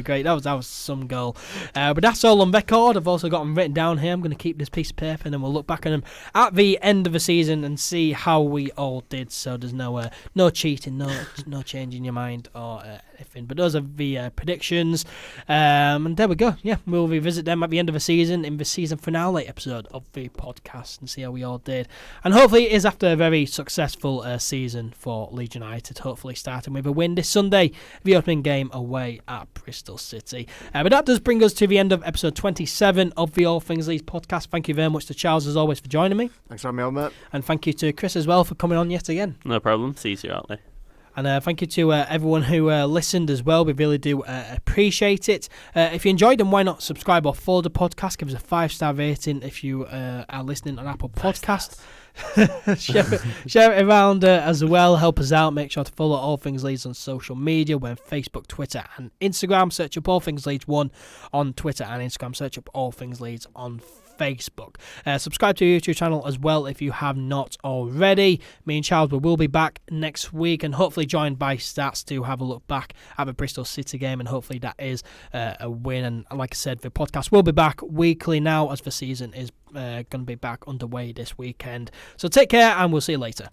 was some goal. But that's all on record. I've also got them written down here. I'm going to keep this piece of paper and then we'll look back on them at the end of the season and see how we all did. So there's no cheating, no changing your mind or anything. But those are the predictions. And there we go. Yeah, we'll revisit them at the end of the season in the season finale episode of the podcast and see how we all did. And hopefully it is after a very successful season for Leeds United. Hopefully starting with a win this Sunday, the opening game away at Bristol City. But that does bring us to the end of episode 27 of the All Things Leeds podcast. Thank you very much to Charles, as always, for joining me. Thanks for having me on, mate. And thank you to Chris as well for coming on yet again. No problem. See you out there. And thank you to everyone who listened as well. We really do appreciate it. If you enjoyed, then why not subscribe or follow the podcast? Give us a 5-star rating if you are listening on Apple Podcast. share it around as well. Help us out. Make sure to follow All Things Leeds on social media. We're on Facebook, Twitter and Instagram. Search up All Things Leeds 1 on Twitter and Instagram. Search up All Things Leeds on Facebook. Subscribe to our YouTube channel as well if you have not already. Me and Charles will be back next week and hopefully joined by Stats to have a look back at the Bristol City game, and hopefully that is a win. And like I said, the podcast will be back weekly now as the season is going to be back underway this weekend. So take care and we'll see you later.